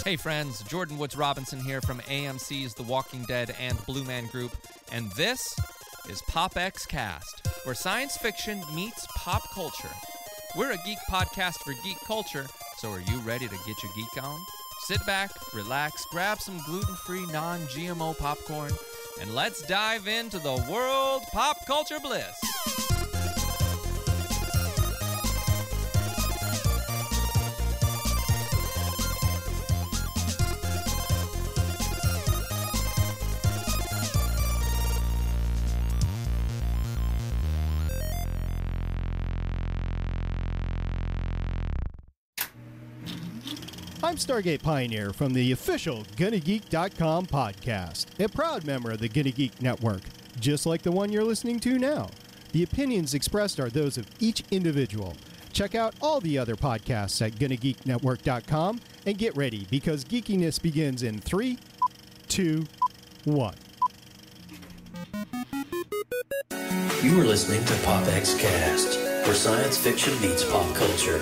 Hey friends, Jordan Woods Robinson here from AMC's The Walking Dead and Blue Man Group, and this is PopXcast, where science fiction meets pop culture. We're a geek podcast for geek culture, so are you ready to get your geek on? Sit back, relax, grab some gluten-free, non-GMO popcorn, and let's dive into the world pop culture bliss. I'm Stargate Pioneer from the official GonnaGeek.com podcast, a proud member of the Gonna Geek Network, just like the one you're listening to now. The opinions expressed are those of each individual. Check out all the other podcasts at GonnaGeekNetwork.com and get ready because geekiness begins in 3, 2, 1. You are listening to PopXcast, where science fiction meets pop culture.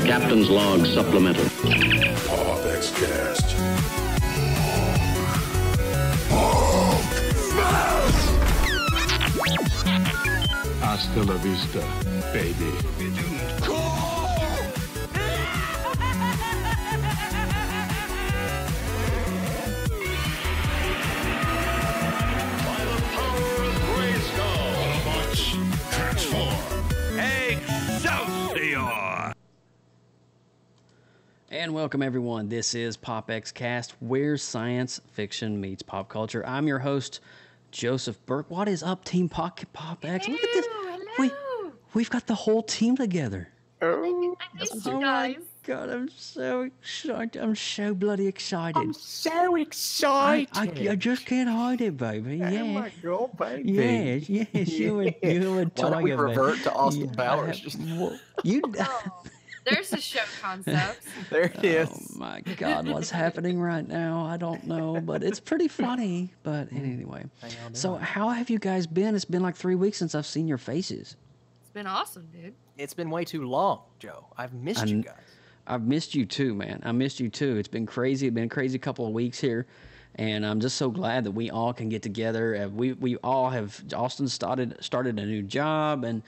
Captain's log supplemental. PopXcast. Hasta la vista, baby. By the power of Grayskull, Autobots, transform. Excelsior! And welcome everyone. This is PopXcast, where science fiction meets pop culture. I'm your host, Joseph Burke. What is up, Team PopX? Look at this. Hello. We've got the whole team together. I missed you guys. My God, I'm so excited. I'm so bloody excited. I'm so excited. I just can't hide it, baby. Oh Yeah. my God, baby. Yes, you and Why don't we revert to Austin Powers? You. There's the show concept. There it is. Oh my God, what's happening right now? I don't know, but it's pretty funny. But anyway, so how have you guys been? It's been like 3 weeks since I've seen your faces. It's been awesome, dude. It's been way too long, Joe. I've missed you guys. I've missed you too, man. I missed you too. It's been crazy. It's been a crazy couple of weeks here. And I'm just so glad that we all can get together. We all have. Austin started a new job, and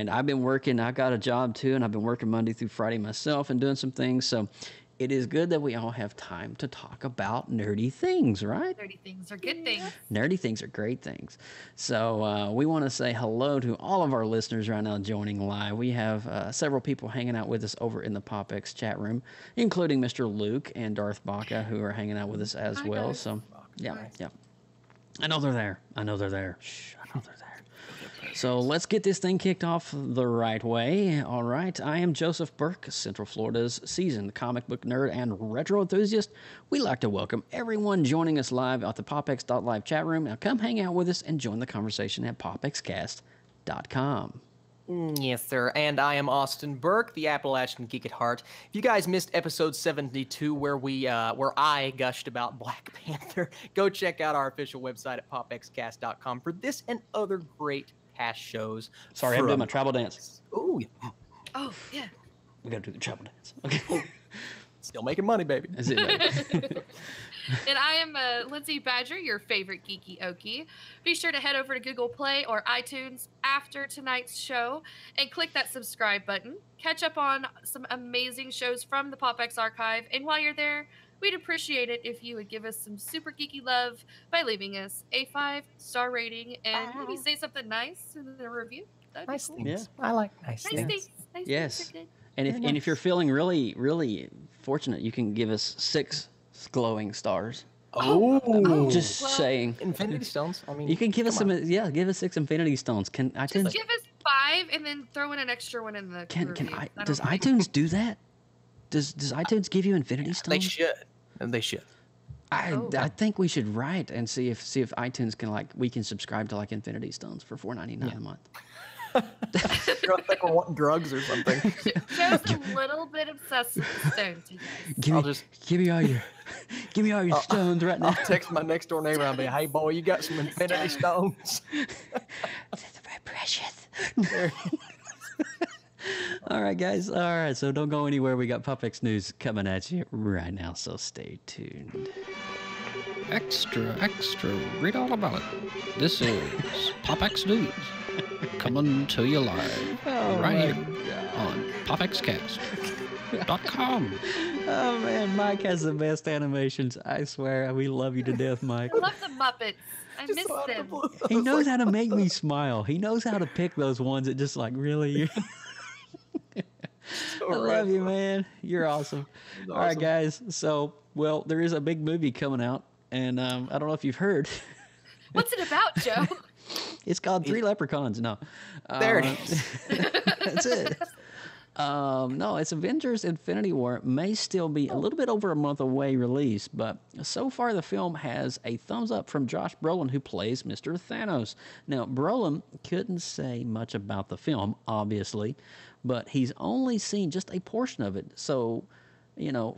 I've been working. I got a job too, and I've been working Monday through Friday myself and doing some things. So it is good that we all have time to talk about nerdy things, right? Nerdy things are good things. Nerdy things are great things. So we want to say hello to all of our listeners right now joining live. We have several people hanging out with us over in the PopX chat room, including Mr. Luke and Darth Baca, who are hanging out with us as well. guys. So, yeah. I know they're there. Shh, I know they're there. So let's get this thing kicked off the right way. All right. I am Joseph Burke, Central Florida's seasoned comic book nerd and retro enthusiast. We like to welcome everyone joining us live at the PopX.live chat room. Now come hang out with us and join the conversation at PopXcast.com. Yes, sir. And I am Austin Burke, the Appalachian Geek at Heart. If you guys missed episode 72, where I gushed about Black Panther, go check out our official website at PopXcast.com for this and other great past shows. Sorry, I'm doing my travel dance. Ooh, Oh, yeah. We got to do the travel dance. Okay. still making money, baby. That's it, baby. And I am Lindsay Badger, your favorite geeky okie. Be sure to head over to Google Play or iTunes after tonight's show and click that subscribe button. Catch up on some amazing shows from the PopX archive. And while you're there, we'd appreciate it if you would give us some super geeky love by leaving us a 5-star rating and maybe say something nice in the review. That'd be Nice cool. things. I like nice Nice things. things. Nice Yes. things are good. And if you're feeling really, really fortunate, you can give us 6 glowing stars. Oh, Just saying. Infinity Stones. I mean, You can give us come some, on. yeah, give us 6 Infinity Stones. Can iTunes, Just give us 5 and then throw in an extra one in the review. does iTunes do that? Does iTunes give you Infinity Stones? They should. They should. I think we should write and see if iTunes can we can subscribe to Infinity Stones for $4.99 a month. You're like we're wanting drugs or something. Joe's a little bit obsessed with the stones, you guys. Give me all your stones right now. I'll text my next door neighbor and be, hey boy, you got some Infinity Stones. This is very precious. All All right, guys. All right, so don't go anywhere. We got PopX news coming at you right now, so stay tuned. Extra, read all about it. This is PopX News, coming to you live right here on PopXcast.com. Oh, man, Mike has the best animations. I swear, we love you to death, Mike. I love the Muppets. I miss them. He knows how to make me smile. He knows how to pick those ones that just like, really? I love you, man. You're awesome. All right, guys. So, well, there is a big movie coming out, and I don't know if you've heard. What's it about, Joe? It's called Three Leprechauns. No. There it is. That's it. No, it's Avengers Infinity War. May still be a little bit over a month away release, but so far the film has a thumbs up from Josh Brolin, who plays Mr. Thanos. Now, Brolin couldn't say much about the film, obviously, but he's only seen just a portion of it. So, so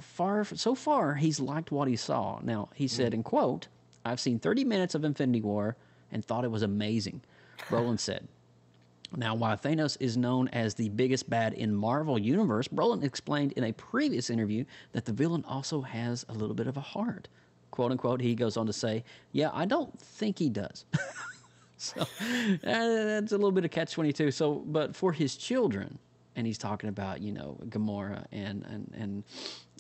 far he's liked what he saw. Now, he said, in quote, "I've seen 30 minutes of Infinity War and thought it was amazing," Brolin said. Now, while Thanos is known as the biggest bad in Marvel Universe, Brolin explained in a previous interview that the villain also has a little bit of a heart. Quote, unquote, he goes on to say, "Yeah, I don't think he does." So, that's a little bit of catch-22. So, but for his children, and he's talking about, Gamora and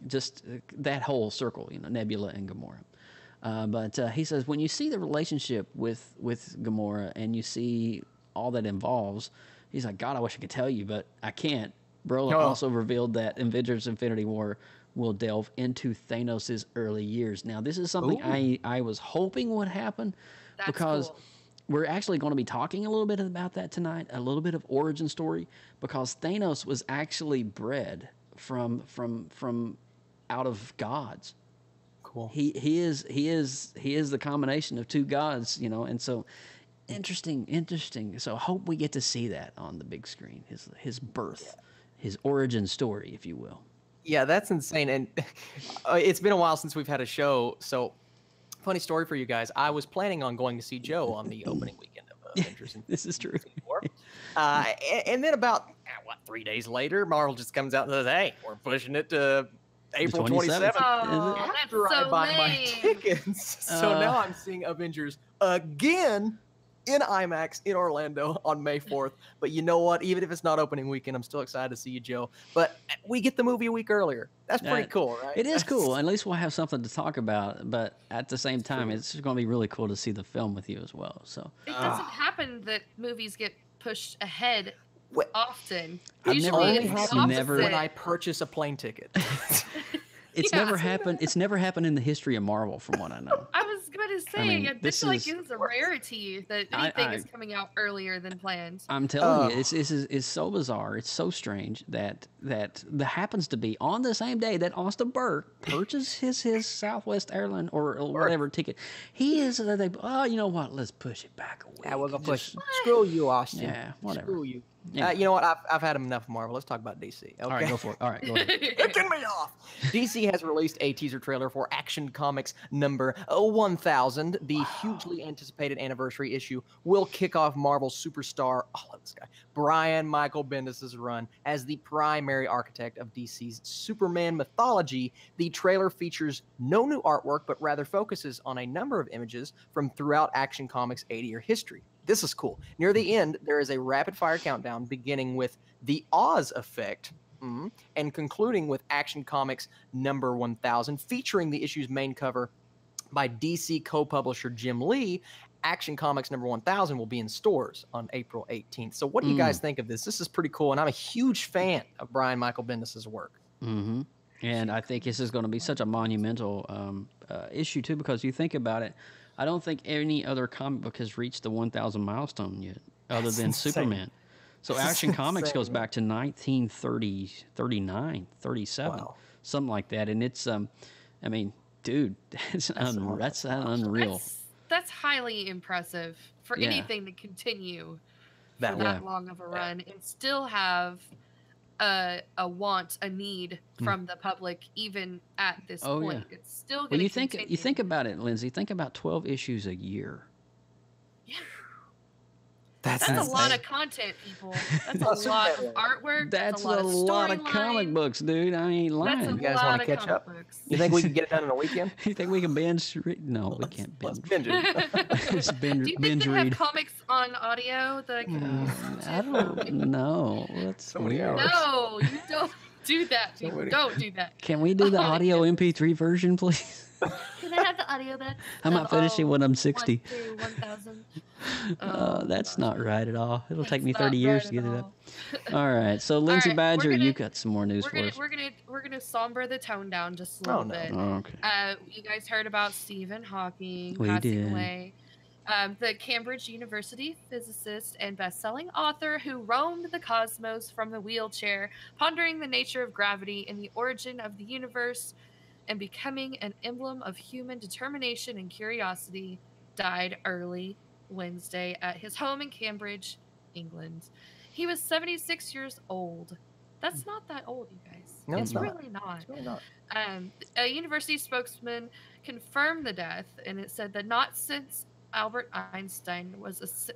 just that whole circle, Nebula and Gamora. But he says, when you see the relationship with Gamora and you see all that involves, he's like, God, I wish I could tell you, but I can't. Brolin also revealed that Avengers Infinity War will delve into Thanos' early years. Now, this is something I was hoping would happen. That's because cool. We're actually going to be talking a little bit about that tonight, a little bit of origin story, because Thanos was actually bred from out of gods. Cool. He is the combination of two gods, and so interesting. So I hope we get to see that on the big screen, his birth, his origin story, if you will. Yeah, that's insane. And it's been a while since we've had a show. So funny story for you guys. I was planning on going to see Joe on the opening weekend of Avengers. This is true. And then about 3 days later, Marvel just comes out and says, "Hey, we're pushing it to April 27th. Oh, After I buy my tickets. So now I'm seeing Avengers again in IMAX in Orlando on May 4th. But you know what? Even if it's not opening weekend, I'm still excited to see you, Joe. But we get the movie a week earlier. That's pretty cool, right? It is cool. At least we'll have something to talk about. But at the same time, it's going to be really cool to see the film with you as well. So it doesn't happen that movies get pushed ahead often. I've Usually never when I purchase a plane ticket. It's never happened. It's never happened in the history of Marvel, from what I know. I was going to say, I feel like it's a rarity that anything is coming out earlier than planned. I'm telling you, it's so bizarre. It's so strange that happens to be on the same day that Austin Burke purchased his Southwest Airline or whatever ticket. He is, you know what? Let's push it back a week. Yeah, we're going to push. Screw you, Austin. Yeah, whatever. Screw you. Yeah. You know what? I've had enough of Marvel. Let's talk about DC. Okay? All right, go for it. All right, go ahead. Kicking me off. DC has released a teaser trailer for Action Comics number 1000. The hugely anticipated anniversary issue will kick off Marvel superstar, Brian Michael Bendis' run as the primary architect of DC's Superman mythology. The trailer features no new artwork, but rather focuses on a number of images from throughout Action Comics' 80-year history. This is cool. Near the end, there is a rapid-fire countdown beginning with the Oz Effect and concluding with Action Comics number 1000, featuring the issue's main cover by DC co-publisher Jim Lee. Action Comics number 1000 will be in stores on April 18th. So what do you guys think of this? This is pretty cool, and I'm a huge fan of Brian Michael Bendis' work. Mm-hmm. And I think this is going to be such a monumental issue, too, because you think about it, I don't think any other comic book has reached the 1,000 milestone yet, other than Superman. So Action Comics goes back to 1930, 39, 37, something like that. And it's, dude, that's unreal. That's highly impressive for anything to continue for that long of a run and still have a need from the public even at this point. Yeah. It's still going to continue. You think about it, Lindsay. Think about 12 issues a year. Yeah. That's a lot of content, people. That's a lot of artwork. That's a lot of comic books, dude. I ain't lying. You guys want to catch up? Books. You think we can get it done in a weekend? You think we can binge? No, we can't binge. Let's binge it. Just binge, Do you binge think they read. have comics on audio that I can I don't know. That's weird. No, you don't do that. Don't do that. Can we do the audio MP3 version, please? Can I have the audio then? I'm not finishing when I'm 60. 1,000. That's not right at all. It'll take me 30 years to get it up. All right. So Lindsay right, Badger, you got some more news for us. We're gonna somber the tone down just a little bit. Oh, okay. You guys heard about Stephen Hawking We passing did. away. The Cambridge University physicist and best-selling author who roamed the cosmos from the wheelchair, pondering the nature of gravity and the origin of the universe, and becoming an emblem of human determination and curiosity, died early Wednesday at his home in Cambridge, England. He was 76 years old. That's not that old, you guys. No, it's not. really not. It's really not. A university spokesman confirmed the death, and it said that not since Albert Einstein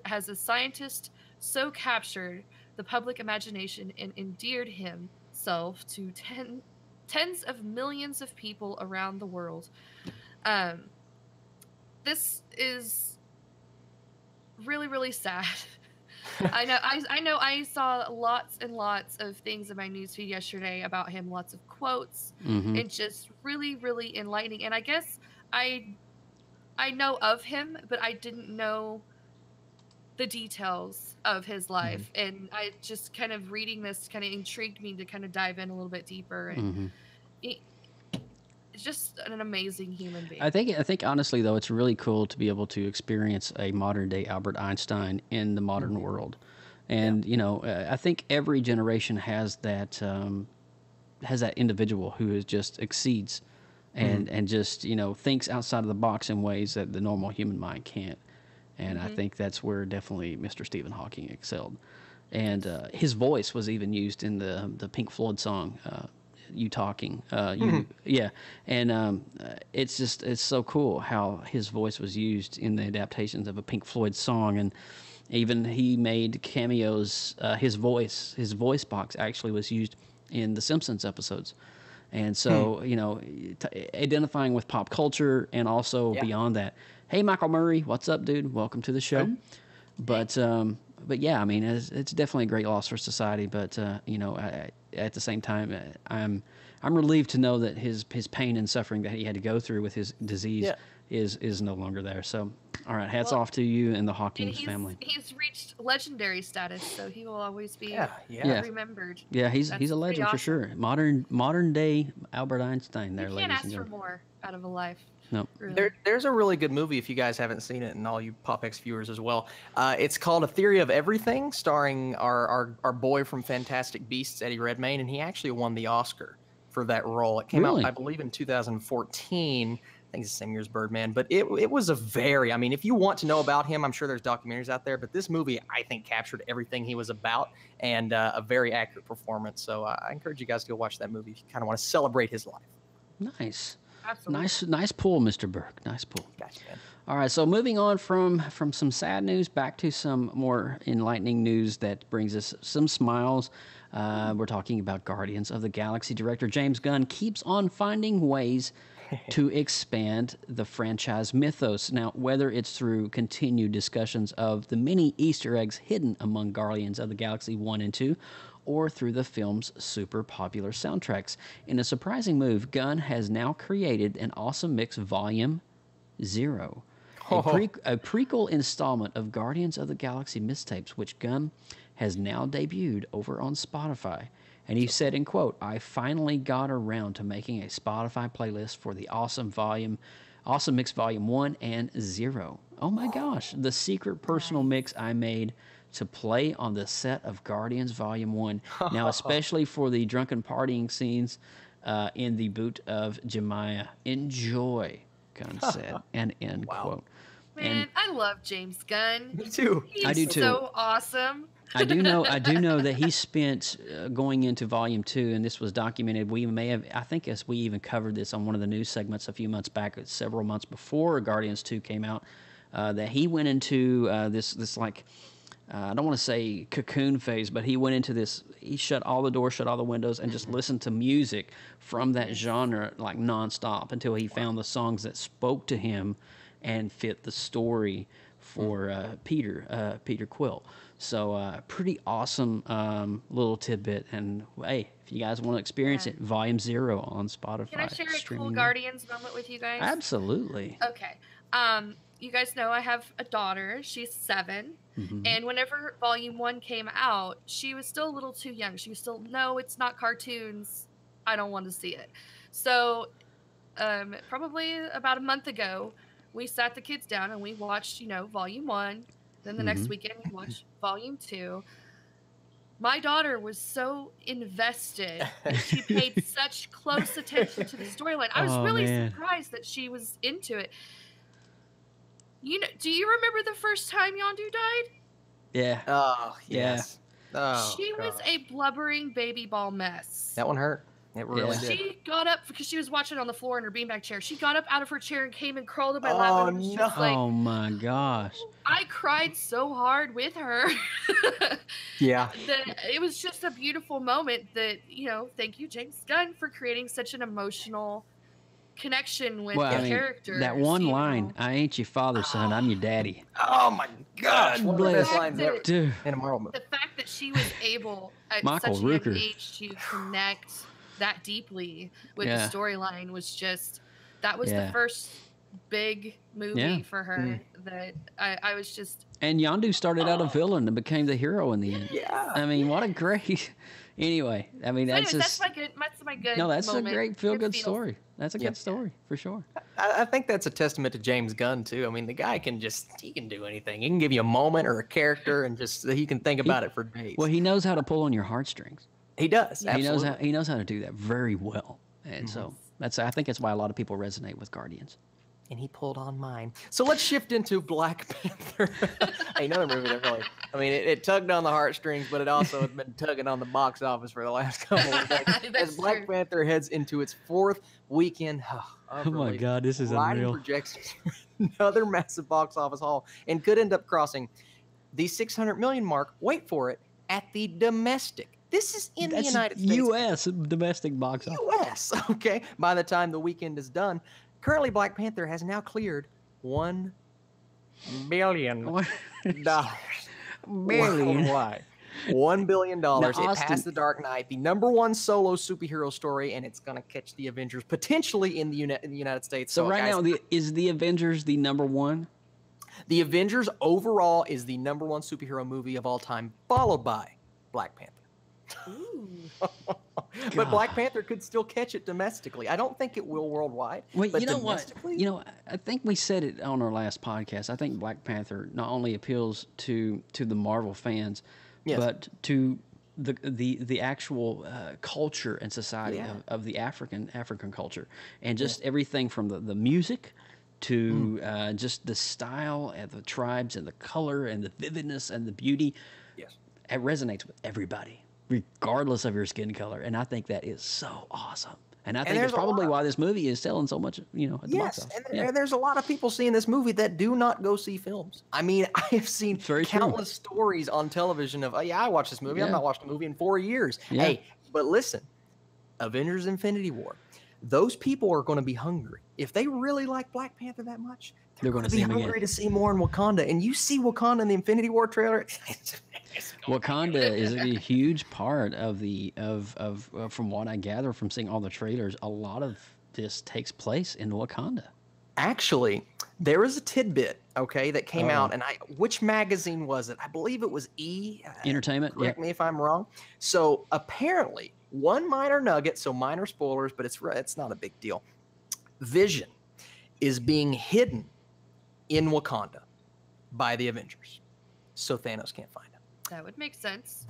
has a scientist so captured the public imagination and endeared himself to tens of millions of people around the world. This is really, really sad. I know. I saw lots and lots of things in my newsfeed yesterday about him, lots of quotes, and just really, really enlightening. And I guess I know of him, but I didn't know the details of his life. And I just kind of reading this kind of intrigued me to kind of dive in a little bit deeper. And it's just an amazing human being. I think honestly though, it's really cool to be able to experience a modern day Albert Einstein in the modern world. And you know, I think every generation has that individual who is just exceeds and just, you know, thinks outside of the box in ways that the normal human mind can't. And I think that's where definitely Mr. Stephen Hawking excelled. And his voice was even used in the Pink Floyd song, You Talking. Yeah. And it's so cool how his voice was used in the adaptations of a Pink Floyd song. And even he made cameos. His voice box actually was used in the Simpsons episodes. And so, you know, identifying with pop culture and also beyond that. Hey, Michael Murray, what's up, dude? Welcome to the show. But yeah, I mean, it's definitely a great loss for society. But you know, at the same time, I'm relieved to know that his pain and suffering that he had to go through with his disease is no longer there. So, all right, hats off to you and the Hawkins family. He's reached legendary status, so he will always be remembered. Yeah, he's a legend for sure. Modern day Albert Einstein. There, you can't ask for more out of a life. No. Really. There's a really good movie if you guys haven't seen it, and all you PopX viewers as well. It's called A Theory of Everything, starring our boy from Fantastic Beasts, Eddie Redmayne, and he actually won the Oscar for that role. It came out, I believe, in 2014. I think it's the same year as Birdman, but it was a very, I mean, if you want to know about him, I'm sure there's documentaries out there, but this movie, I think, captured everything he was about, and a very accurate performance. So I encourage you guys to go watch that movie if you kind of want to celebrate his life. Nice. Absolutely. Nice pull, Mr. Burke. Nice pull. Gotcha, man. All right, so moving on from some sad news back to some more enlightening news that brings us some smiles. We're talking about Guardians of the Galaxy. Director James Gunn keeps on finding ways to expand the franchise mythos. Now, whether it's through continued discussions of the many Easter eggs hidden among Guardians of the Galaxy 1 and 2, or through the film's super popular soundtracks. In a surprising move, Gunn has now created an Awesome Mix Volume 0, a prequel installment of Guardians of the Galaxy mixtapes, which Gunn has now debuted over on Spotify. And he said, in quote, "I finally got around to making a Spotify playlist for the Awesome Mix Volume 1 and 0. Oh my gosh, the secret personal mix I made to play on the set of Guardians Volume 1. Now, especially for the drunken partying scenes in the boot of Jemiah. Enjoy," Gunn said, and end quote. Man, I love James Gunn. Me too. I do too. So awesome. I do know that he spent going into Volume 2, and this was documented. We may have, I think, as we even covered this on one of the news segments a few months back, several months before Guardians 2 came out, that he went into this like I don't want to say cocoon phase, but he went into this, he shut all the doors, shut all the windows, and just listened to music from that genre like nonstop until he found the songs that spoke to him and fit the story for Peter Quill. So pretty awesome little tidbit. And hey, if you guys want to experience it, Volume 0 on Spotify. Can I share a cool now. Guardians moment with you guys? Absolutely. Okay. You guys know I have a daughter. She's 7. Mm-hmm. And whenever Volume 1 came out, she was still a little too young. She was still, no, it's not cartoons. I don't want to see it. So probably about a month ago, we sat the kids down and we watched, Volume 1. Then the next weekend, we watched Volume 2. My daughter was so invested. She paid such close attention to the storyline. I was really surprised that she was into it. Do you remember the first time Yondu died? Yeah. Oh, yes. She was a blubbering baby ball mess. That one hurt. It really did. She got up because she was watching on the floor in her beanbag chair. She got up out of her chair and came and crawled in my lap. And was just like, oh my gosh. I cried so hard with her. Yeah. It was just a beautiful moment that, thank you, James Gunn, for creating such an emotional connection with the characters. That one line, I ain't your father's son, I'm your daddy. Oh my gosh. One of the best lines ever Dude. in a Marvel movie. The fact that she was able at Michael such a Rooker. young age to connect that deeply with the storyline was just, that was the first big movie for her that I was just... And Yondu started out a villain and became the hero in the end. Yeah. I mean, what a great... Anyway, I mean, that's just... That's my good No, that's moment. a great feel-good story. That's a good story, for sure. I think that's a testament to James Gunn, too. I mean, the guy he can do anything. He can give you a moment or a character and just, he can think about it for days. Well, he knows how to pull on your heartstrings. He does, absolutely. He knows how to do that very well. And so, I think that's why a lot of people resonate with Guardians. And he pulled on mine. So let's shift into Black Panther. Another movie that really, it tugged on the heartstrings, but it also has been tugging on the box office for the last couple of days. As Black Panther heads into its 4th weekend. Oh my God, this is unreal. Projections for another massive box office haul and could end up crossing the 600 million mark. Wait for it, at the domestic. This is in the United States. U.S. domestic box office. U.S. Okay. By the time the weekend is done, currently Black Panther has now cleared $1 billion. Worldwide. $1 billion. It passed The Dark Knight, the #1 solo superhero story, and it's going to catch the Avengers potentially in the United States. So right now, is the Avengers the #1? The Avengers overall is the #1 superhero movie of all time, followed by Black Panther. But Black Panther could still catch it domestically. I don't think it will worldwide. Well, but you know what? I think we said it on our last podcast. I think Black Panther not only appeals to the Marvel fans, but to the actual culture and society of the African culture, and just everything from the music to just the style and the tribes and the color and the vividness and the beauty. Yes, it resonates with everybody, regardless of your skin color, and I think that is so awesome. And I think it's probably why this movie is selling so much, at the box office. And there's a lot of people seeing this movie that do not go see films. I mean, I have seen countless stories on television of, I watched this movie. I've not watched a movie in 4 years. Yeah. Hey, but listen, Avengers Infinity War, those people are going to be hungry. If they really like Black Panther that much, they're going to be hungry to see more in Wakanda. And you see Wakanda in the Infinity War trailer. Wakanda is a huge part of from what I gather from seeing all the trailers, a lot of this takes place in Wakanda. Actually, there is a tidbit, that came out, and which magazine was it? I believe it was E! Entertainment. Correct me if I'm wrong. So apparently, one minor nugget, so minor spoilers, but it's not a big deal. Vision is being hidden in Wakanda by the Avengers, so Thanos can't find him. That would make sense.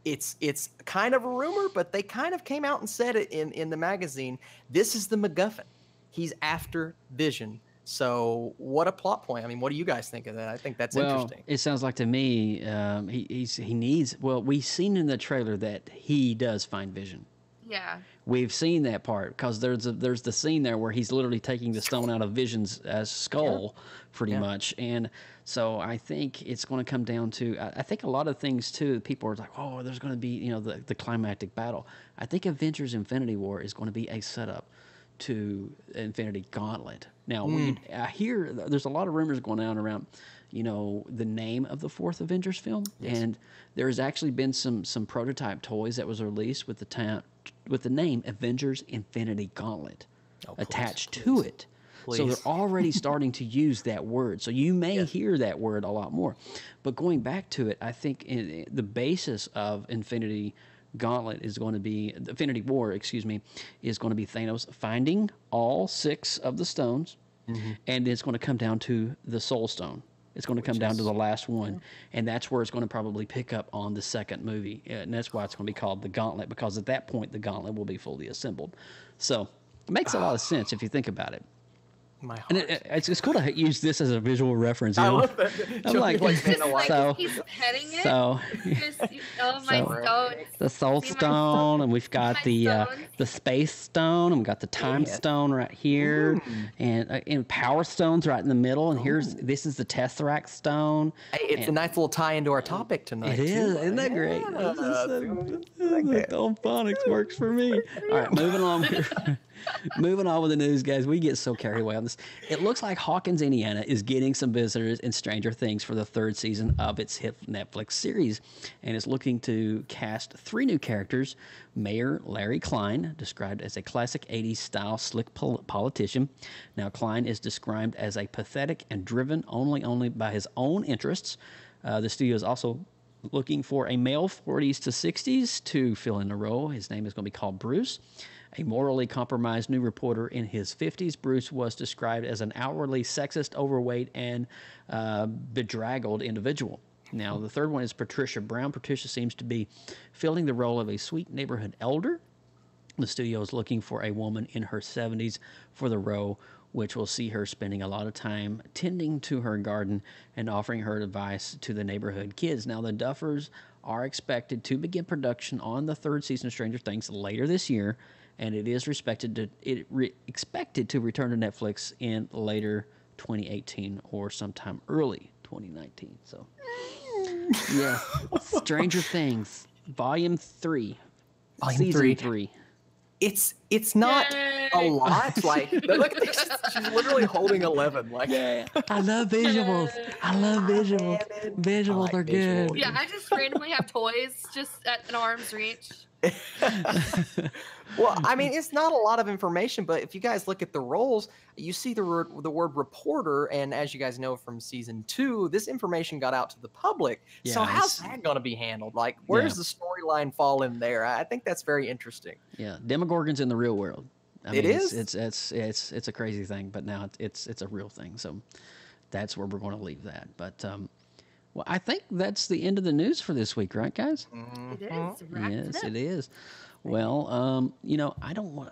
It's kind of a rumor, but they kind of came out and said it in the magazine. This is the MacGuffin. He's after Vision. So what a plot point. I mean, what do you guys think of that? I think that's interesting. It sounds like to me he needs. Well, we've seen in the trailer that he does find Vision. Yeah. We've seen that part because there's the scene there where he's literally taking the stone out of Vision's skull, pretty much. And so I think it's going to come down to, I think a lot of things too, people are like, oh, there's going to be, the climactic battle. I think Avengers Infinity War is going to be a setup to Infinity Gauntlet. Now, I hear there's a lot of rumors going on around, the name of the fourth Avengers film, and there's actually been some prototype toys that was released with the name Avengers Infinity Gauntlet attached to it. So they're already starting to use that word. So you may hear that word a lot more. But going back to it, I think the basis of Infinity Gauntlet is going to be Infinity War, is going to be Thanos finding all 6 of the stones, and it's going to come down to the Soul Stone. It's going to come down to the last one, and that's where it's going to probably pick up on the second movie, and that's why it's going to be called the Gauntlet, because at that point the Gauntlet will be fully assembled. So it makes a lot of sense if you think about it. My heart. And it's cool to use this as a visual reference. I love that. I'm like, so he's petting it. So, stones. the Soul Stone, and we've got the Space Stone, and we've got the Time Stone right here, and Power Stone's right in the middle. And this is the Tesseract Stone. Hey, it's a nice little tie into our topic tonight. It is, isn't that great? Old phonics works for me. All right, moving on here. Moving on with the news, guys. We get so carried away on this. It looks like Hawkins, Indiana is getting some visitors in Stranger Things for the 3rd season of its hit Netflix series, and is looking to cast 3 new characters. Mayor Larry Klein, described as a classic 80s style slick politician. Now, Klein is described as a pathetic and driven only by his own interests. The studio is also looking for a male 40s to 60s to fill in the role. His name is going to be called Bruce. A morally compromised new reporter in his 50s, Bruce was described as an outwardly sexist, overweight, and bedraggled individual. Now, the third one is Patricia Brown. Patricia seems to be filling the role of a sweet neighborhood elder. The studio is looking for a woman in her 70s for the role, which will see her spending a lot of time tending to her garden and offering her advice to the neighborhood kids. Now, the Duffers are expected to begin production on the 3rd season of Stranger Things later this year, and it is expected to return to Netflix in later 2018 or sometime early 2019. So, yeah, Stranger Things, Volume 3, Season 3. It's not a lot. Like, look at this. She's literally holding 11. Like, I love visuals. Visuals are good. Yeah, I just randomly have toys just at an arm's reach. Well, I mean, it's not a lot of information, but if you guys look at the roles, you see the word reporter, and as you guys know from season 2, this information got out to the public. Yeah, so how's that going to be handled? Like, where does the storyline fall in there? I think that's very interesting. Yeah, Demogorgons in the real world. I mean, it is. It's a crazy thing, but now it's a real thing. So that's where we're going to leave that. But well, I think that's the end of the news for this week, right, guys? It is. Yes, it is. Well, I don't want.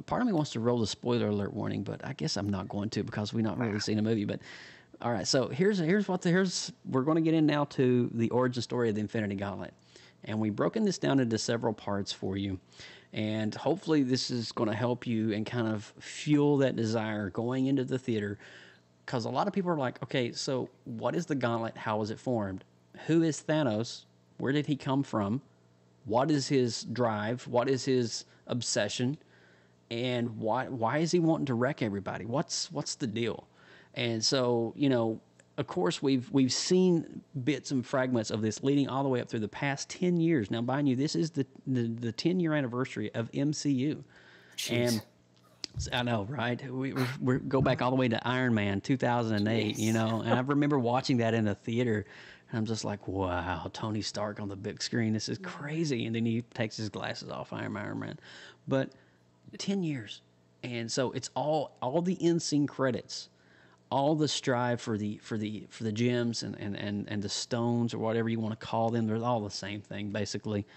Part of me wants to roll the spoiler alert warning, but I guess I'm not going to because we've not really seen a movie. But all right, so here's we're going to get in now to the origin story of the Infinity Gauntlet, and we've broken this down into several parts for you, and hopefully this is going to help you and kind of fuel that desire going into the theater, because a lot of people are like, okay, so what is the Gauntlet? How was it formed? Who is Thanos? Where did he come from? What is his drive? What is his obsession? And why is he wanting to wreck everybody? What's the deal? And so, of course, we've seen bits and fragments of this leading all the way up through the past 10 years. Now, mind you, this is the 10-year anniversary of MCU. Jeez. And I know, right? We go back all the way to Iron Man 2008, and I remember watching that in a theater. And I'm just like, wow, Tony Stark on the big screen. This is crazy. And then he takes his glasses off, Iron Man. But 10 years. And so it's all the in-scene credits, all the strive for the gems and the stones or whatever you want to call them. They're all the same thing, basically.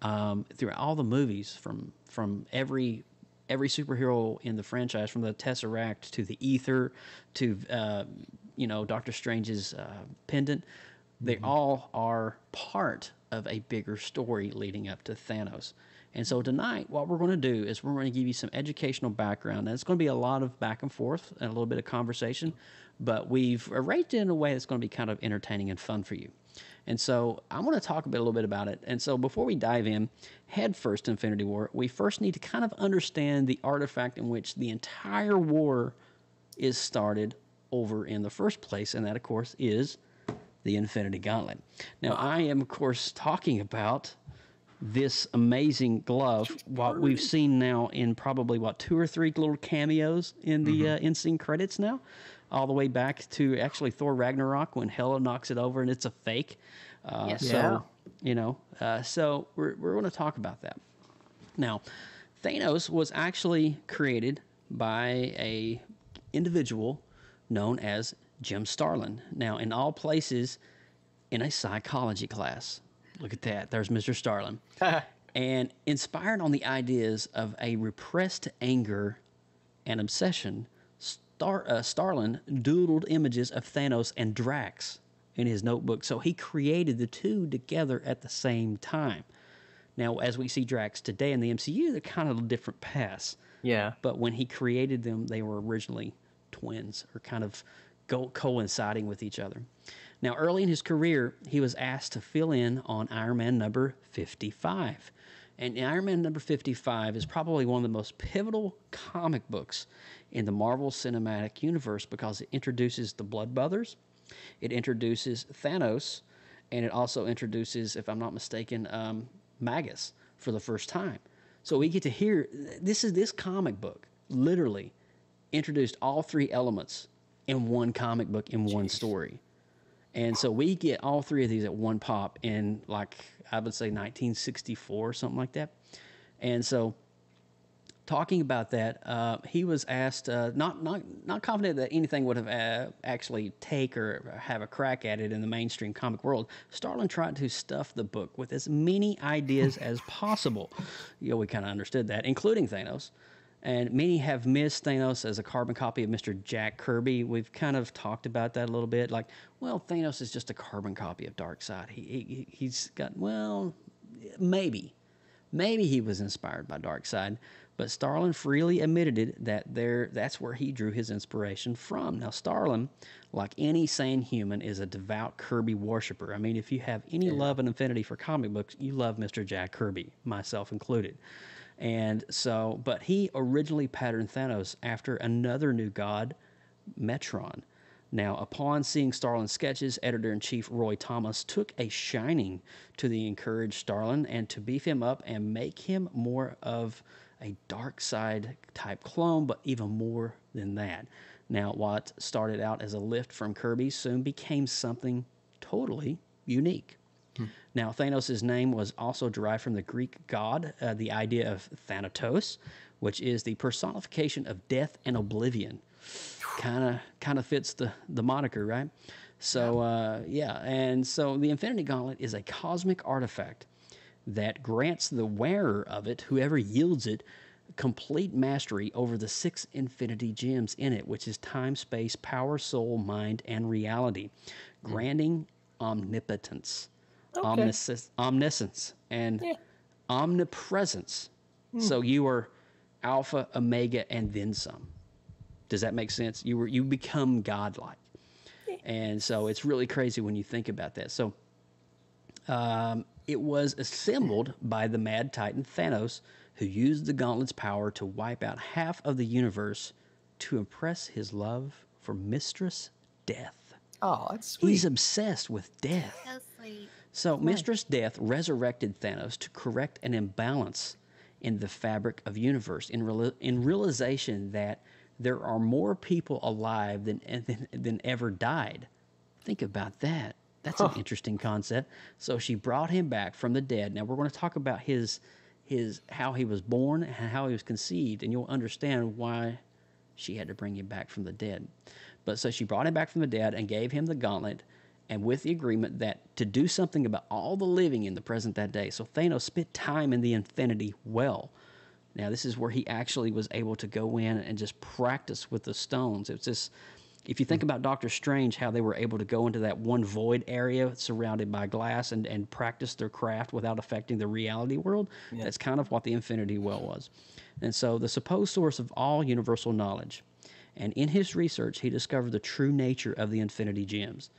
Throughout all the movies, from every superhero in the franchise, from the Tesseract to the Ether to Doctor Strange's pendant. They all are part of a bigger story leading up to Thanos. And so tonight, what we're going to do is we're going to give you some educational background. And it's going to be a lot of back and forth and a little bit of conversation, but we've arranged it in a way that's going to be kind of entertaining and fun for you. And so I want to talk a little bit about it. And so before we dive in, head first to Infinity War, we first need to kind of understand the artifact in which the entire war is started over in the first place. And that, of course, is the Infinity Gauntlet. Now, I am, of course, talking about this amazing glove, what we've seen now in probably, 2 or 3 little cameos in the in-scene credits now, all the way back to actually Thor Ragnarok when Hela knocks it over and it's a fake. So we're going to talk about that. Now, Thanos was actually created by a individual known as Jim Starlin. Now, in all places, in a psychology class. Look at that. There's Mr. Starlin. And inspired on the ideas of a repressed anger and obsession, Starlin doodled images of Thanos and Drax in his notebook. So he created the two together at the same time. Now, as we see Drax today in the MCU, they're kind of different paths. Yeah. But when he created them, they were originally twins or kind of coinciding with each other. Now, early in his career, he was asked to fill in on Iron Man number 55. And Iron Man number 55 is probably one of the most pivotal comic books in the Marvel Cinematic Universe because it introduces the Blood Brothers, it introduces Thanos, and it also introduces, if I'm not mistaken, Magus for the first time. So we get to hear, this comic book literally introduced all 3 elements in one comic book in one story. And so we get all 3 of these at one pop in, like, I would say 1964 or something like that. And so talking about that, he was asked, not confident that anything would have actually take or have a crack at it in the mainstream comic world. Starlin tried to stuff the book with as many ideas as possible. We kind of understood that, including Thanos. And many have missed Thanos as a carbon copy of Mr. Jack Kirby. We've kind of talked about that a little bit. Like, well, Thanos is just a carbon copy of Darkseid. He's got, well, maybe he was inspired by Darkseid. But Starlin freely admitted that's where he drew his inspiration from. Now, Starlin, like any sane human, is a devout Kirby worshiper. I mean, if you have any love and affinity for comic books, you love Mr. Jack Kirby, myself included. And so, but he originally patterned Thanos after another new god, Metron. Now, upon seeing Starlin's sketches, editor-in-chief Roy Thomas took a shining to the encouraged Starlin and to beef him up and make him more of a Darkseid type clone, but even more than that. Now, what started out as a lift from Kirby soon became something totally unique. Now, Thanos' name was also derived from the Greek god, the idea of Thanatos, which is the personification of death and oblivion. Kind of fits the moniker, right? So, and so the Infinity Gauntlet is a cosmic artifact that grants the wearer of it, whoever yields it, complete mastery over the 6 infinity gems in it, which is time, space, power, soul, mind, and reality, granting omnipotence. Omniscience and omnipresence. So you are Alpha, Omega, and then some. Does that make sense? You become godlike. And so it's really crazy when you think about that. So it was assembled by the Mad Titan Thanos, who used the gauntlet's power to wipe out half of the universe to impress his love for Mistress Death. Oh, that's sweet. He's obsessed with death. So sweet. So Mistress Death resurrected Thanos to correct an imbalance in the fabric of universe, in realization that there are more people alive than ever died. Think about that. That's an interesting concept. So she brought him back from the dead. Now we're going to talk about his how he was born and how he was conceived, and you'll understand why she had to bring him back from the dead. But so she brought him back from the dead and gave him the gauntlet, and with the agreement that to do something about all the living in the present that day. So Thanos spent time in the Infinity Well. Now this is where he actually was able to go in and just practice with the stones. It's just if you think about Doctor Strange, how they were able to go into that one void area surrounded by glass and practice their craft without affecting the reality world, that's kind of what the Infinity Well was. And so the supposed source of all universal knowledge. And in his research, he discovered the true nature of the Infinity Gems.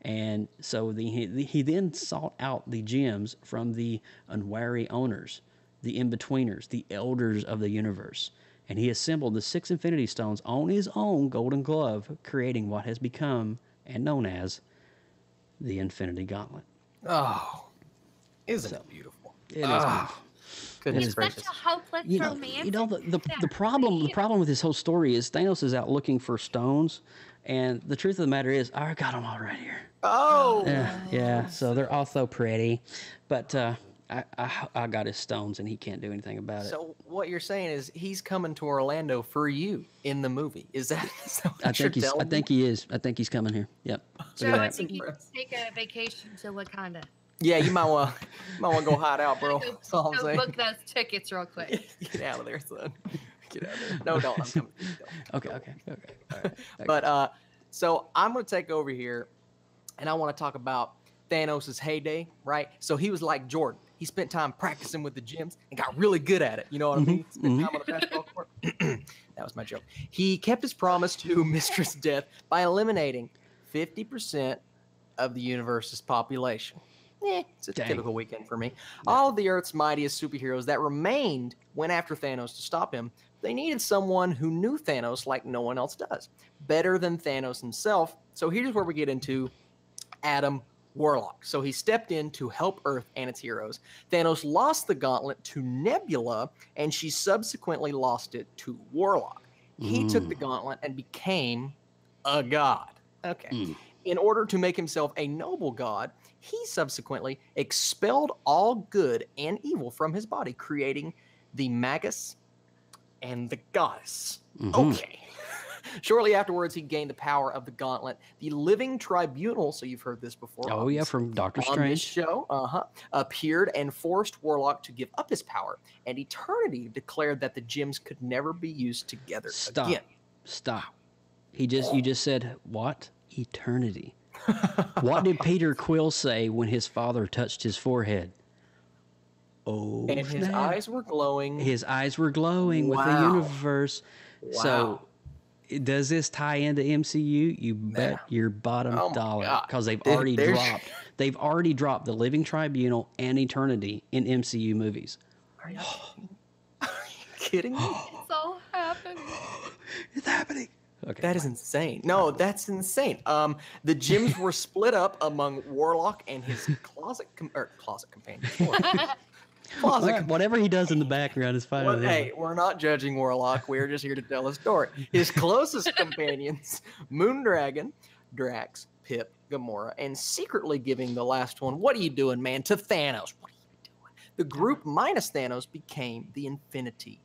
And so he then sought out the gems from the unwary owners, the in-betweeners, the elders of the universe. And he assembled the 6 Infinity Stones on his own golden glove, creating what has become and known as the Infinity Gauntlet. Oh, isn't it beautiful? It is beautiful. Goodness Such a hopeless romance. The problem with this whole story is Thanos is out looking for stones, and the truth of the matter is, I got them all right here. Oh, yeah. So they're all so pretty, but I got his stones, and he can't do anything about it. So what you're saying is he's coming to Orlando for you in the movie. Is that what I think he is. I think he's coming here. Yep. Joe, I think you should take a vacation to Wakanda. Yeah, you might want to go hide out, bro. That's all I'm Go saying. book those tickets real quick. Get out of there, son. Get out of there. No, don't. I'm coming. Okay. All right. But so I'm gonna take over here, and I want to talk about Thanos' heyday, right? So he was like Jordan. He spent time practicing with the gems and got really good at it. You know what I mean? Spent time on the basketball court. That was my joke. He kept his promise to Mistress Death by eliminating 50% of the universe's population. It's a typical weekend for me. All of the Earth's mightiest superheroes that remained went after Thanos to stop him. They needed someone who knew Thanos like no one else does, better than Thanos himself. So here's where we get into Adam Warlock. So he stepped in to help Earth and its heroes. Thanos lost the gauntlet to Nebula, and she subsequently lost it to Warlock. He took the gauntlet and became a god. Okay. In order to make himself a noble god, he subsequently expelled all good and evil from his body, creating the Magus and the Goddess. Okay. Shortly afterwards, he gained the power of the Gauntlet. The Living Tribunal, so you've heard this before. Oh, yeah, from Doctor Strange. On this show, appeared and forced Warlock to give up his power, and Eternity declared that the gems could never be used together again. Stop. You just said, what? Eternity. What did Peter Quill say when his father touched his forehead? Oh, and his eyes were glowing. His eyes were glowing with the universe. Wow. So, does this tie into MCU? You bet your bottom dollar, because they've already dropped the Living Tribunal and Eternity in MCU movies. Are you kidding me? It's all happening. It's happening. Okay, that is insane. No, that's insane. The gems were split up among Warlock and his closet companion. Whatever he does in the background is fine. Well, hey, we're not judging Warlock. We're just here to tell a story. His closest companions, Moondragon, Drax, Pip, Gamora, and secretly giving the last one, "What are you doing, man?" to Thanos. What are you doing? The group minus Thanos became the Infinity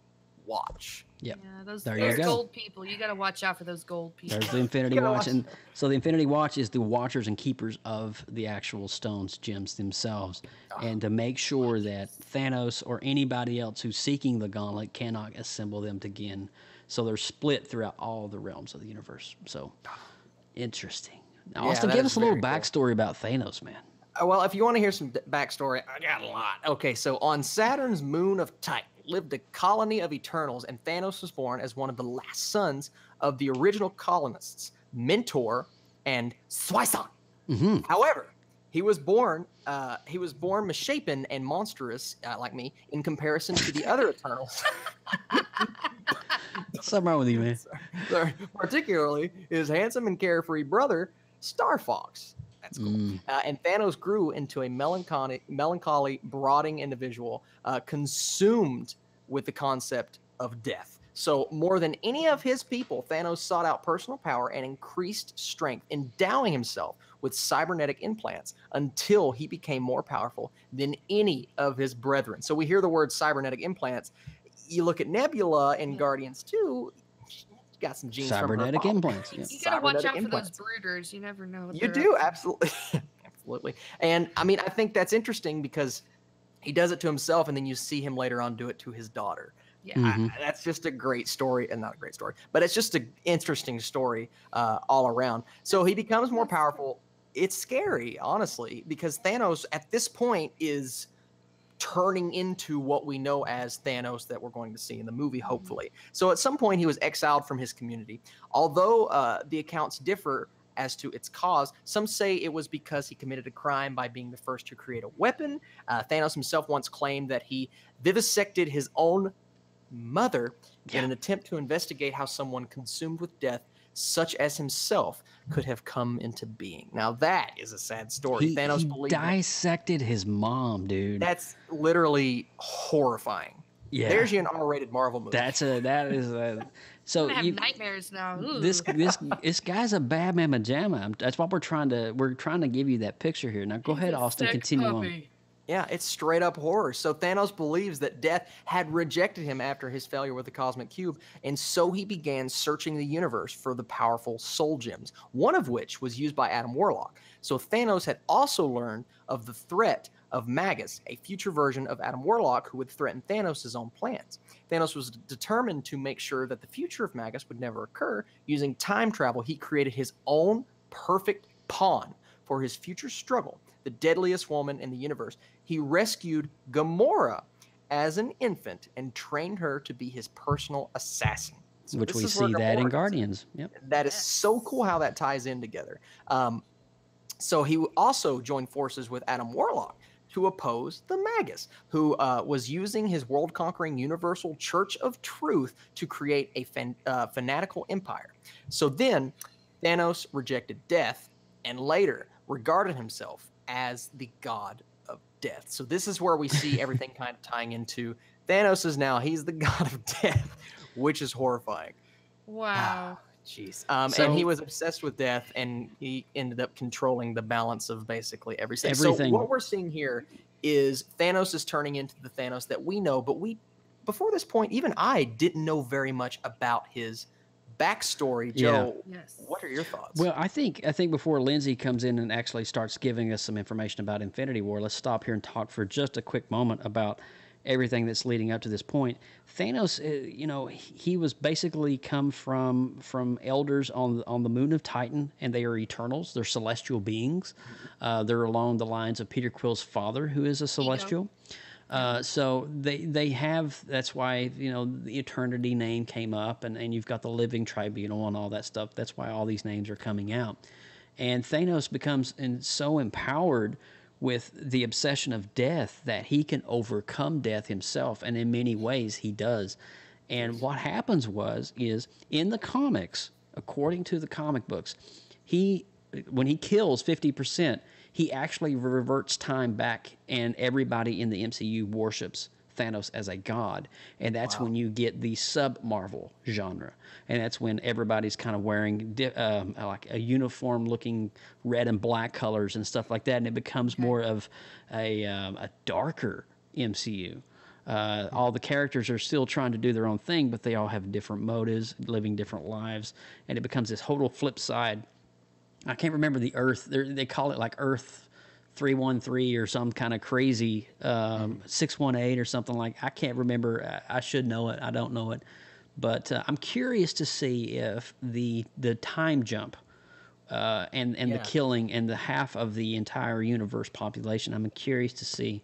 Watch. Yep. Yeah, those go. gold people. You got to watch out for those gold people. There's the Infinity Watch. And so the Infinity Watch is the watchers and keepers of the actual stones, gems themselves. And to make sure that Thanos or anybody else who's seeking the gauntlet cannot assemble them again. So they're split throughout all the realms of the universe. So, interesting. Now, Austin, give us a little backstory about Thanos, man. Well, if you want to hear some backstory, I got a lot. Okay, so on Saturn's moon of Titan lived a colony of Eternals, and Thanos was born as one of the last sons of the original colonists, Mentor and Swisan. However, he was born misshapen and monstrous, like me, in comparison to the other Eternals. Something wrong with you, man. Sorry. Particularly his handsome and carefree brother, Star Fox. That's cool. And Thanos grew into a melancholy, brooding individual, consumed with the concept of death. So more than any of his people, Thanos sought out personal power and increased strength, endowing himself with cybernetic implants until he became more powerful than any of his brethren. So we hear the word cybernetic implants. You look at Nebula in Guardians 2, got some genes cybernetic from her implants. You gotta watch out for those brooders. You never know. You do, absolutely. Absolutely. And I mean, I think that's interesting because he does it to himself, and then you see him later on do it to his daughter. Yeah. That's just a great story, and not a great story, but it's just an interesting story all around. So he becomes more powerful. It's scary, honestly, because Thanos at this point is turning into what we know as Thanos that we're going to see in the movie, hopefully. So at some point, he was exiled from his community. Although the accounts differ as to its cause, some say it was because he committed a crime by being the first to create a weapon. Thanos himself once claimed that he vivisected his own mother in an attempt to investigate how someone consumed with death, such as himself, could have come into being. Now that is a sad story. Thanos he dissected his mom, dude. That's literally horrifying. Yeah. There's you an R-rated Marvel movie. That is a. So I have nightmares now. Ooh. This guy's a bad mamma jamma. That's what we're trying to give you that picture here. Now go ahead, Austin. Continue on. Yeah, it's straight up horror. So Thanos believes that death had rejected him after his failure with the Cosmic Cube, and so he began searching the universe for the powerful soul gems, one of which was used by Adam Warlock. So Thanos had also learned of the threat of Magus, a future version of Adam Warlock who would threaten Thanos' own plans. Thanos was determined to make sure that the future of Magus would never occur. Using time travel, he created his own perfect pawn for his future struggle, the deadliest woman in the universe. He rescued Gamora as an infant and trained her to be his personal assassin. So which we see that in Guardians. Yep. That is so cool how that ties in together. So he also joined forces with Adam Warlock to oppose the Magus, who was using his world-conquering universal Church of Truth to create a fanatical empire. So then Thanos rejected death and later regarded himself as the god of death. So this is where we see everything kind of tying into Thanos he's the god of death, which is horrifying. Wow. Jeez. And he was obsessed with death, and he ended up controlling the balance of basically everything. So what we're seeing here is Thanos is turning into the Thanos that we know, but before this point, even I didn't know very much about his backstory. Joe, what are your thoughts? Well, I think before Lindsay comes in and actually starts giving us some information about Infinity War, let's stop here and talk for just a quick moment about everything that's leading up to this point. Thanos, he was basically come from elders on the moon of Titan, and they are Eternals. They're celestial beings. They're along the lines of Peter Quill's father, who is a celestial. So they have, that's why, the Eternity name came up, and you've got the Living Tribunal and all that stuff. That's why all these names are coming out. And Thanos becomes so empowered with the obsession of death that he can overcome death himself, and in many ways he does. And what happens is in the comics, according to the comic books, when he kills 50%, he actually reverts time back, and everybody in the MCU worships Thanos as a god. And that's when you get the sub-Marvel genre. And that's when everybody's kind of wearing like a uniform-looking red and black colors and stuff like that, and it becomes more of a darker MCU. All the characters are still trying to do their own thing, but they all have different motives, living different lives, and it becomes this total flip side. I can't remember the Earth. They call it like Earth 313 or some kind of crazy 618 or something like. I can't remember. I should know it. I don't know it, but I'm curious to see if the time jump and the killing and the half of the entire universe population. I'm curious to see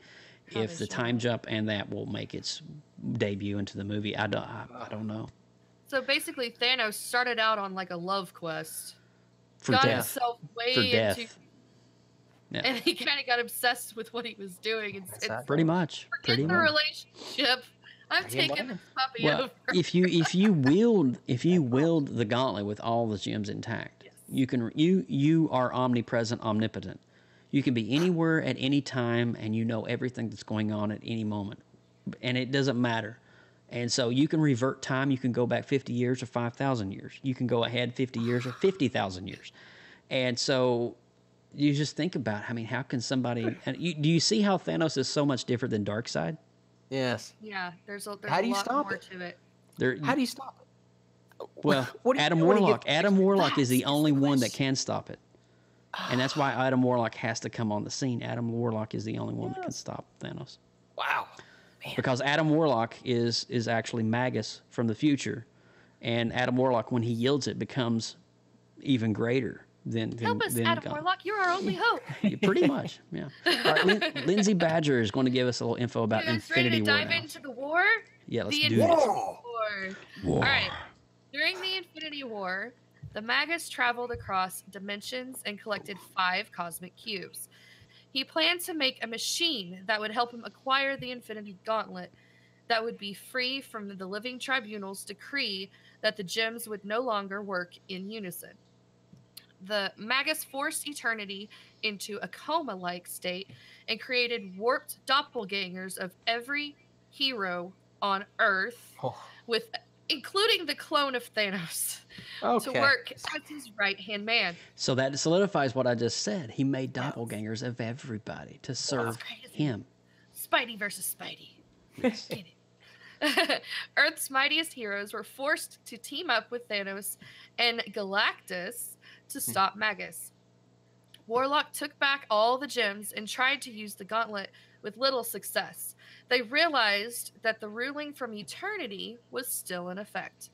if the time jump and that will make its debut into the movie. I don't know. So basically, Thanos started out on like a love quest. For got death. himself way For death. into, and he kind of got obsessed with what he was doing. It's pretty much. Forget the relationship. I'm taking the puppy over. If you wield the gauntlet with all the gems intact, you are omnipresent, omnipotent. You can be anywhere at any time, and you know everything that's going on at any moment, and it doesn't matter. And so you can revert time. You can go back 50 years or 5,000 years. You can go ahead 50 years or 50,000 years. And so you just think about, how can somebody... do you see how Thanos is so much different than Darkseid? Yes. Yeah, there's a lot more to it. How do you stop it? Well, Adam Warlock is the only one that can stop it. And that's why Adam Warlock has to come on the scene. Adam Warlock is the only one that can stop Thanos. Wow. because Adam Warlock is actually Magus from the future, and Adam Warlock, when he yields it, becomes even greater than Help us, Adam Warlock. You're our only hope. Pretty much, yeah. All right, Lindsay Badger is going to give us a little info about Infinity War. Ready to dive into the war? Yeah, let's do this. War. All right. During the Infinity War, the Magus traveled across dimensions and collected 5 cosmic cubes. He planned to make a machine that would help him acquire the Infinity Gauntlet that would be free from the Living Tribunal's decree that the gems would no longer work in unison. The Magus forced Eternity into a coma-like state and created warped doppelgangers of every hero on Earth, including the clone of Thanos, to work as his right-hand man. So that solidifies what I just said. He made doppelgangers of everybody to serve him. Spidey versus Spidey. Yes. Get it. Earth's mightiest heroes were forced to team up with Thanos and Galactus to stop Magus. Warlock took back all the gems and tried to use the gauntlet with little success. They realized that the ruling from Eternity was still in effect.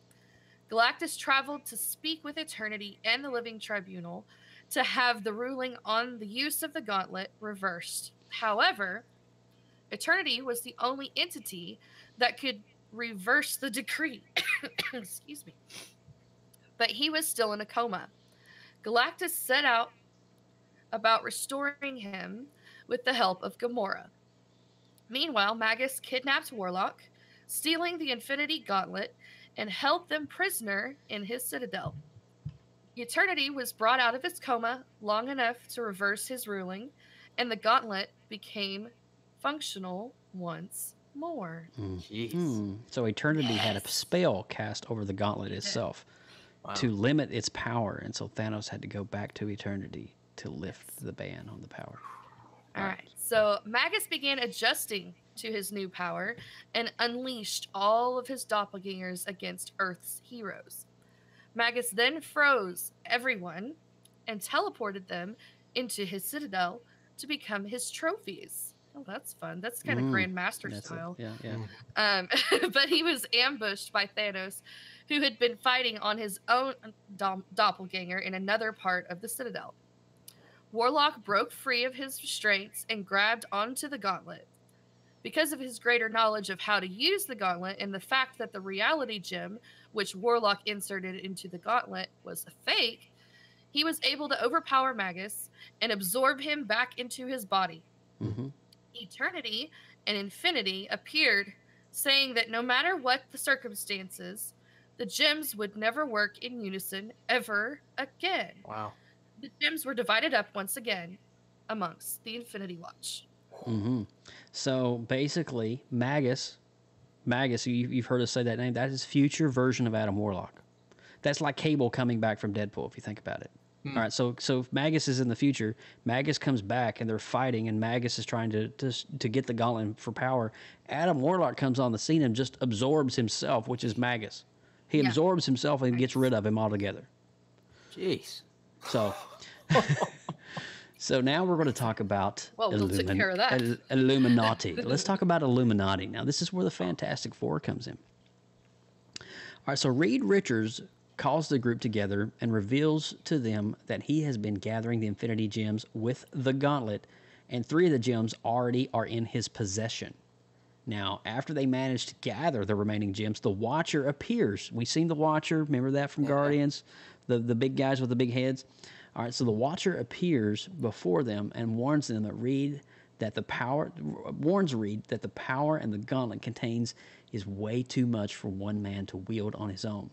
Galactus traveled to speak with Eternity and the Living Tribunal to have the ruling on the use of the gauntlet reversed. However, Eternity was the only entity that could reverse the decree. Excuse me. But he was still in a coma. Galactus set out about restoring him with the help of Gamora. Meanwhile, Magus kidnapped Warlock, stealing the Infinity Gauntlet, and held them prisoner in his citadel. Eternity was brought out of his coma long enough to reverse his ruling, and the Gauntlet became functional once more. So Eternity had a spell cast over the Gauntlet itself to limit its power, and so Thanos had to go back to Eternity to lift the ban on the power. All right. So Magus began adjusting to his new power and unleashed all of his doppelgangers against Earth's heroes. Magus then froze everyone and teleported them into his citadel to become his trophies. Oh, that's fun. That's kind of Grandmaster style. But he was ambushed by Thanos, who had been fighting on his own doppelganger in another part of the citadel. Warlock broke free of his restraints and grabbed onto the gauntlet. Because of his greater knowledge of how to use the gauntlet and the fact that the reality gem, which Warlock inserted into the gauntlet, was a fake, he was able to overpower Magus and absorb him back into his body. Eternity and Infinity appeared, saying that no matter what the circumstances, the gems would never work in unison ever again. Wow. The gems were divided up once again amongst the Infinity Watch. So basically, Magus, you've heard us say that name, that is future version of Adam Warlock. That's like Cable coming back from Deadpool, if you think about it. All right, so if Magus is in the future, Magus comes back and they're fighting, and Magus is trying to get the gauntlet for power. Adam Warlock comes on the scene and just absorbs himself, which is Magus. He absorbs himself and gets rid of him altogether. Jeez. So now we're going to talk about took care of that. Illuminati. Let's talk about Illuminati. Now, this is where the Fantastic Four comes in. All right, so Reed Richards calls the group together and reveals to them that he has been gathering the Infinity Gems with the Gauntlet, and 3 of the gems already are in his possession. Now, after they manage to gather the remaining gems, the Watcher appears. We've seen the Watcher. Remember that from Guardians? The big guys with the big heads. All right, so the Watcher appears before them and warns them that Reed that the power and the Gauntlet contains is way too much for one man to wield on his own.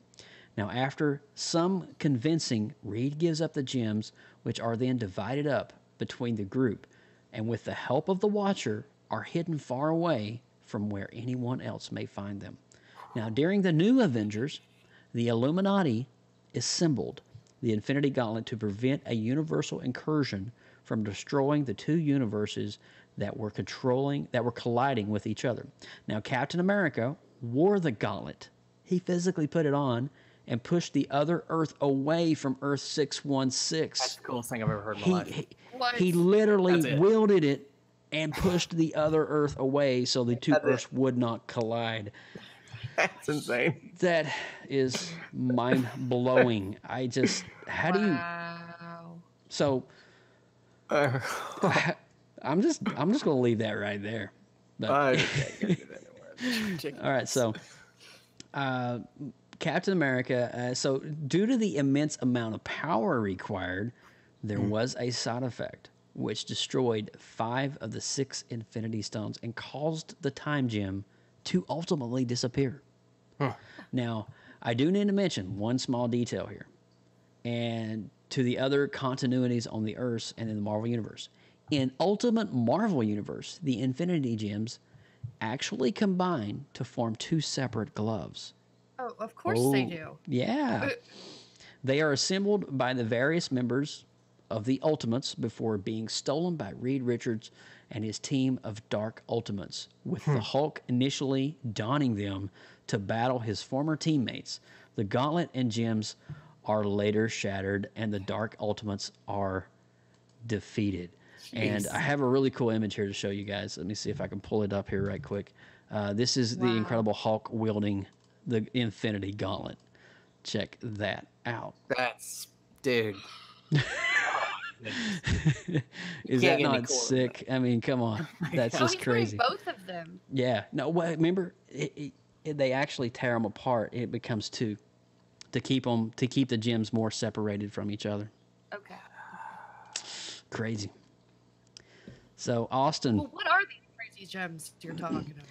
Now, after some convincing, Reed gives up the gems, which are then divided up between the group, and with the help of the Watcher, are hidden far away from where anyone else may find them. Now, during the new Avengers, the Illuminati assembled the Infinity Gauntlet to prevent a universal incursion from destroying the 2 universes that were colliding with each other. Now, Captain America wore the gauntlet. He physically put it on and pushed the other Earth away from Earth 616. That's the coolest thing I've ever heard in my life. He literally wielded it and pushed the other Earth away so the two Earths would not collide. That's insane. That is mind-blowing. I just, how do you... Wow. So, I'm just going to leave that right there. But, all right, so Captain America. So, due to the immense amount of power required, there was a side effect which destroyed 5 of the 6 Infinity Stones and caused the Time Gem to ultimately disappear. Now, I do need to mention one small detail here, and to the other continuities on the Earth and in the Marvel Universe. In Ultimate Marvel Universe, the Infinity Gems actually combine to form 2 separate gloves. Oh, of course they do. Yeah. They are assembled by the various members of the Ultimates before being stolen by Reed Richards and his team of Dark Ultimates, with the Hulk initially donning them to battle his former teammates. The gauntlet and gems are later shattered, and the Dark Ultimates are defeated. And I have a really cool image here to show you guys. Let me see if I can pull it up here right quick. This is the Incredible Hulk wielding the Infinity Gauntlet. Check that out. That's, dude. Is that not sick? I mean, come on. That's just crazy. Both of them. Yeah. No, remember, they actually tear them apart. It becomes 2 to keep the gems more separated from each other. Okay. Crazy. So, Austin. Well, what are these crazy gems you're talking about?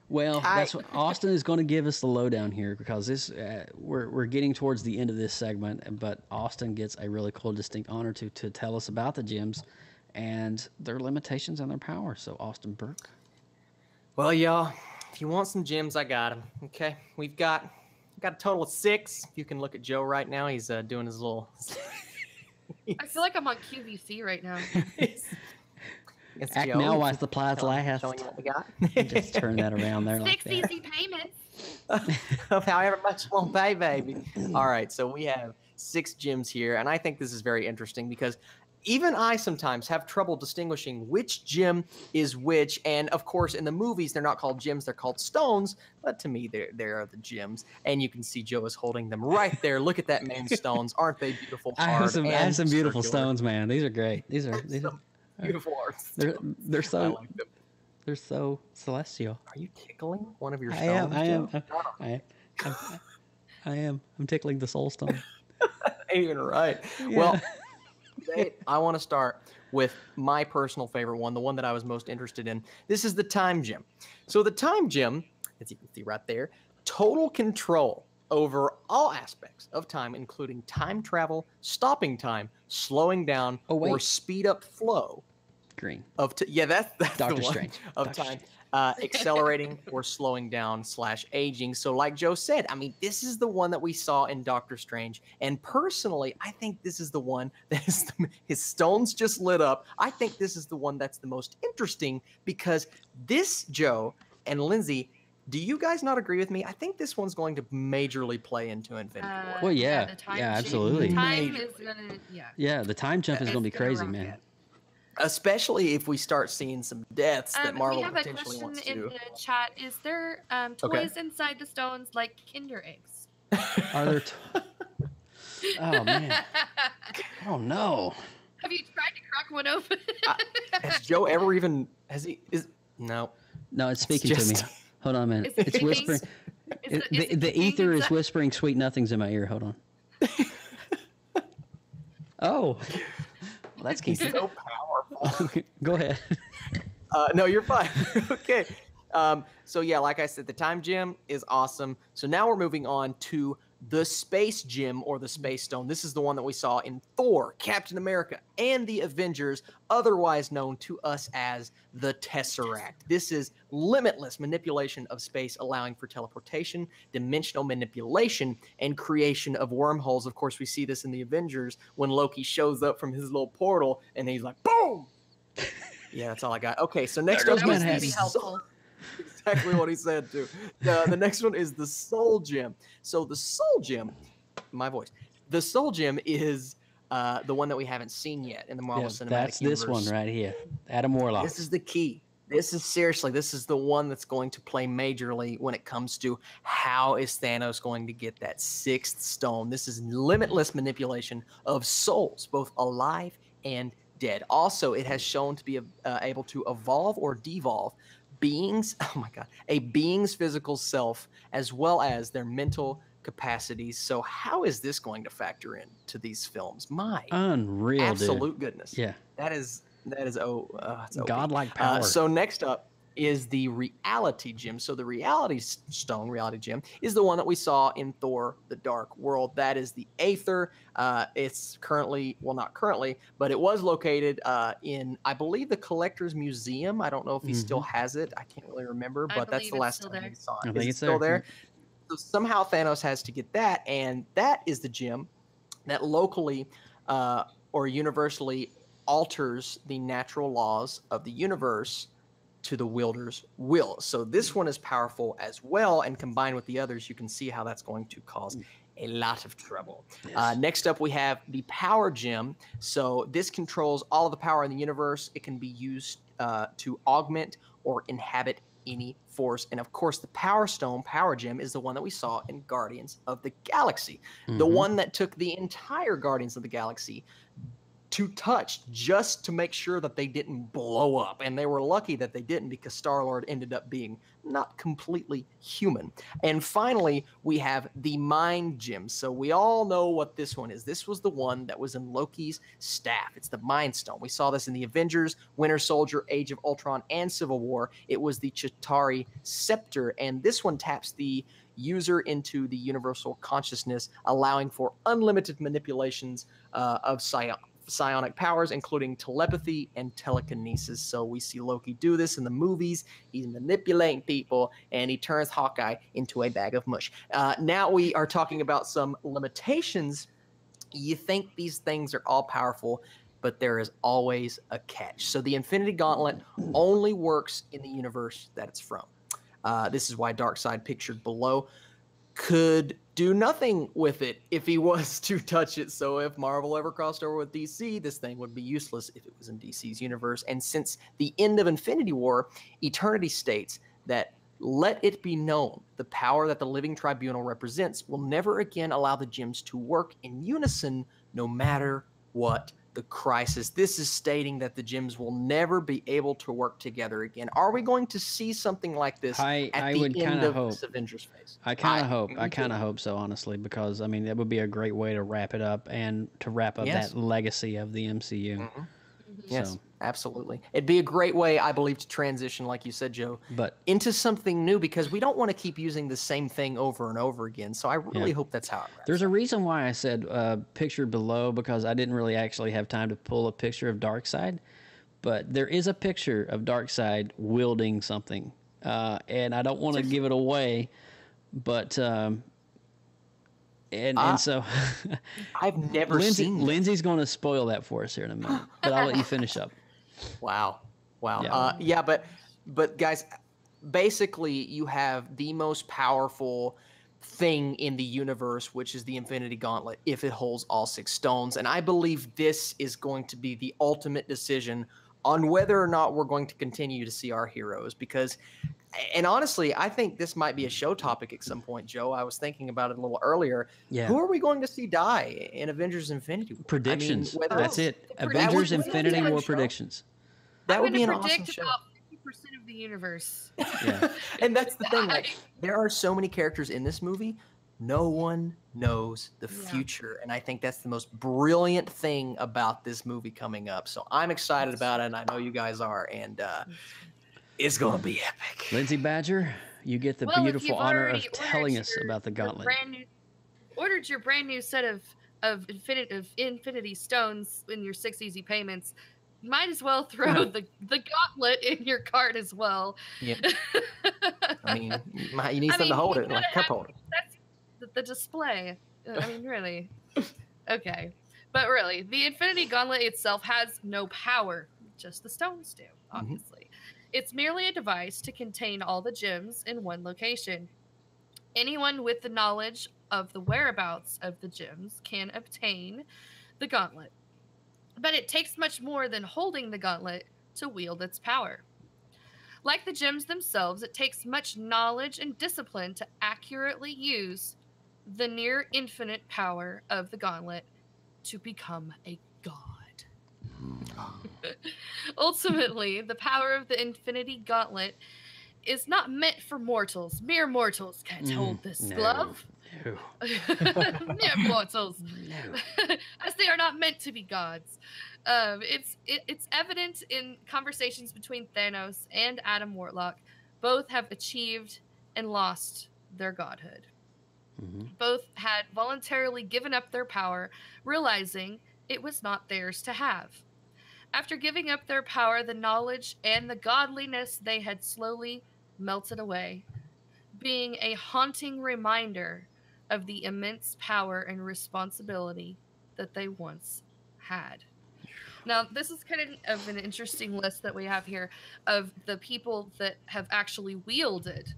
Well, that's what Austin is going to give us the lowdown here, because this we're getting towards the end of this segment, but Austin gets a really cool, distinct honor to tell us about the gems and their limitations and their power. So, Austin Burke. Well, y'all, if you want some gems, I got them. Okay, we've got a total of 6. You can look at Joe right now; he's doing his little. I feel like I'm on QVC right now. Act Joe. Now while the supplies last. Showing you what we got. Just turn that around there. 6 easy payments. Of however much we'll pay, baby. All right, so we have 6 gems here, and I think this is very interesting because even I sometimes have trouble distinguishing which gem is which. And of course, in the movies, they're not called gems; they're called stones. But to me, they are the gems, and you can see Joe is holding them right there. Look at that man's stones; aren't they beautiful? I have some beautiful stones, man. These are great. These are beautiful arts. They're so. Like they're so celestial. Are you tickling one of your stones? I am. I'm tickling the soul stone. Ain't even right. Yeah. Well, today I want to start with my personal favorite one, the one that I was most interested in. This is the Time Gem. So the Time Gem, as you can see right there, total control over all aspects of time, including time travel, stopping time, slowing down, or speed up flow. Green. That's Doctor the one Strange. Of Doctor time. Accelerating or slowing down / aging. So like Joe said, I mean, this is the one that we saw in Doctor Strange. And personally, I think this is the one that is his stones just lit up. I think this is the one that's the most interesting because this, Joe and Lindsay, do you guys not agree with me? I think this one's going to majorly play into Infinity War. Well, yeah, absolutely. Time is gonna, yeah, the time jump is going to be crazy, man. Especially if we start seeing some deaths that Marvel potentially wants to do. We have a question in the chat. Is there toys inside the stones like Kinder eggs? Are there? Oh, man. Oh, no. Have you tried to crack one open? Has Joe ever even... No. No, it's speaking to me. Hold on a minute. It's whispering. The ether is whispering sweet nothings in my ear. Hold on. Oh. Well, that's He's so powerful. Go ahead. No, you're fine. Okay. So yeah, like I said, the Time Gem is awesome. So now we're moving on to the Space Gem or the Space Stone. This is the one that we saw in Thor, Captain America, and the Avengers, otherwise known to us as the Tesseract. This is limitless manipulation of space, allowing for teleportation, dimensional manipulation, and creation of wormholes. Of course, we see this in the Avengers when Loki shows up from his little portal and he's like, boom! Yeah, that's all I got. Okay, so next up is helpful. Exactly what he said too. The next one is the Soul Gem. So the Soul Gem, the Soul Gem is the one that we haven't seen yet in the Marvel Cinematic that's Universe. this one right here, Adam Warlock. This is the key. This is the one that's going to play majorly when it comes to how is Thanos going to get that 6th stone. This is limitless manipulation of souls, both alive and dead. Also, it has shown to be able to evolve or devolve beings, a being's physical self, as well as their mental capacities. So how is this going to factor into these films? My unreal, absolute dude. goodness. Yeah. It's OP. Godlike power. So next up is the reality gem. So the reality gem, is the one that we saw in Thor: The Dark World. That is the Aether. It's currently, well, not currently, but it was located in, I believe, the Collector's Museum. I don't know if he still has it. I can't really remember, but that's the last time we saw it. I think it's still there. Yeah. So somehow Thanos has to get that, and that is the gem that locally or universally alters the natural laws of the universe to the wielder's will. So this one is powerful as well, and combined with the others, you can see how that's going to cause a lot of trouble. Yes. Next up, we have the power gem. So this controls all of the power in the universe. It can be used to augment or inhabit any force. And of course, the power stone, power gem, is the one that we saw in Guardians of the Galaxy. The one that took the entire Guardians of the Galaxy to touch just to make sure that they didn't blow up. And they were lucky that they didn't, because Star-Lord ended up being not completely human. And finally, we have the Mind Gem. So we all know what this one is. This was the one that was in Loki's staff. It's the Mind Stone. We saw this in the Avengers, Winter Soldier, Age of Ultron, and Civil War. It was the Chitauri Scepter. And this one taps the user into the universal consciousness, allowing for unlimited manipulations of psionic powers, including telepathy and telekinesis. So we see Loki do this in the movies. He's manipulating people, and he turns Hawkeye into a bag of mush. Now we are talking about some limitations. You think these things are all powerful, but there is always a catch. So the Infinity Gauntlet only works in the universe that it's from. This is why Darkseid, pictured below, could do nothing with it if he was to touch it. So if Marvel ever crossed over with DC, this thing would be useless if it was in DC's universe. And since the end of Infinity War, Eternity states that, let it be known, the power that the Living Tribunal represents will never again allow the gems to work in unison, no matter what the crisis. This is stating that the gems will never be able to work together again. Are we going to see something like this at the end of this Avengers phase? I kind of hope so, honestly, because I mean that would be a great way to wrap it up and to wrap up that legacy of the MCU. Yes, absolutely. It'd be a great way, I believe, to transition, like you said, Joe, into something new, because we don't want to keep using the same thing over and over again. So I really hope that's how it wraps. There's a reason why I said pictured below, because I didn't really actually have time to pull a picture of Darkseid, but there is a picture of Darkseid wielding something, and I don't want to give it away, but and so I've never seen Lindsay's going to spoil that for us here in a minute, but I'll let you finish up. Wow. But guys, basically you have the most powerful thing in the universe, which is the Infinity Gauntlet, if it holds all 6 stones. And I believe this is going to be the ultimate decision on whether or not we're going to continue to see our heroes, because, and honestly, I think this might be a show topic at some point, Joe. I was thinking about it a little earlier. Yeah. Who are we going to see die in Avengers Infinity War? Predictions. I mean, That's it. Avengers Infinity War predictions. That would be an I'm awesome going to show. predict about 50% of the universe. Yeah. And that's the thing. Like, there are so many characters in this movie. No one knows the future. And I think that's the most brilliant thing about this movie coming up. So I'm excited about it, and I know you guys are. And it's going to be epic. Lindsay Badger, you get the beautiful honor of telling us about the gauntlet. Ordered your brand new set of Infinity Stones in your 6 easy payments. Might as well throw the gauntlet in your cart as well. Yeah. I mean, you need something to hold it, like a cup holder. That's the display. I mean, really. Okay. But really, the Infinity Gauntlet itself has no power. Just the stones do, obviously. It's merely a device to contain all the gems in one location. Anyone with the knowledge of the whereabouts of the gems can obtain the gauntlet. But it takes much more than holding the gauntlet to wield its power. Like the gems themselves, it takes much knowledge and discipline to accurately use the near infinite power of the gauntlet to become a god. Ultimately, the power of the Infinity Gauntlet is not meant for mortals. Mere mortals can't hold this glove. No. Mere mortals. No. As they are not meant to be gods. It's evident in conversations between Thanos and Adam Warlock. Both have achieved and lost their godhood. Mm-hmm. Both had voluntarily given up their power, realizing it was not theirs to have. After giving up their power, the knowledge and the godliness they had slowly melted away, being a haunting reminder of the immense power and responsibility that they once had. Now, this is kind of an interesting list that we have here of the people that have actually wielded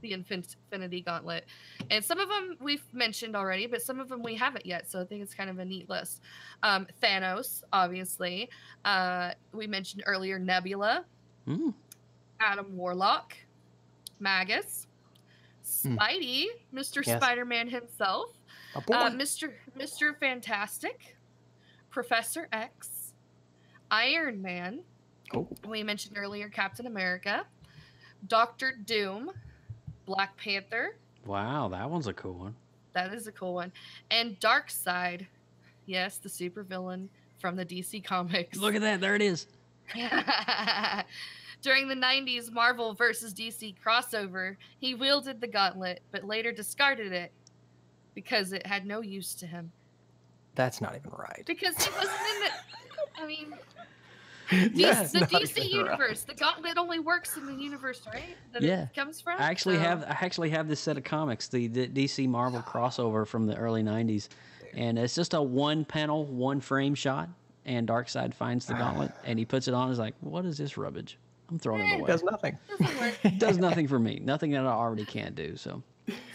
the Infinity Gauntlet. And some of them we've mentioned already, but some of them we haven't yet, so I think it's kind of a neat list. Thanos, obviously. We mentioned earlier Nebula. Adam Warlock. Magus. Spidey, Mr. Yes. Spider-Man himself. Mr. Fantastic. Professor X. Iron Man. Oh. We mentioned earlier Captain America. Doctor Doom. Black Panther. Wow, that one's a cool one. That is a cool one. And Darkseid. Yes, the supervillain from the DC Comics. Look at that. There it is. During the 90s Marvel versus DC crossover, he wielded the gauntlet, but later discarded it because it had no use to him. That's not even right. Because he wasn't in it. I mean... the DC universe. Right. The gauntlet only works in the universe, right? That it comes from. I actually have this set of comics, the DC Marvel crossover from the early '90s, and it's just a one panel, one frame shot. And Darkseid finds the gauntlet, and he puts it on. Is like, what is this rubbish? I'm throwing it away. It does nothing. It does nothing for me. Nothing that I already can't do. So.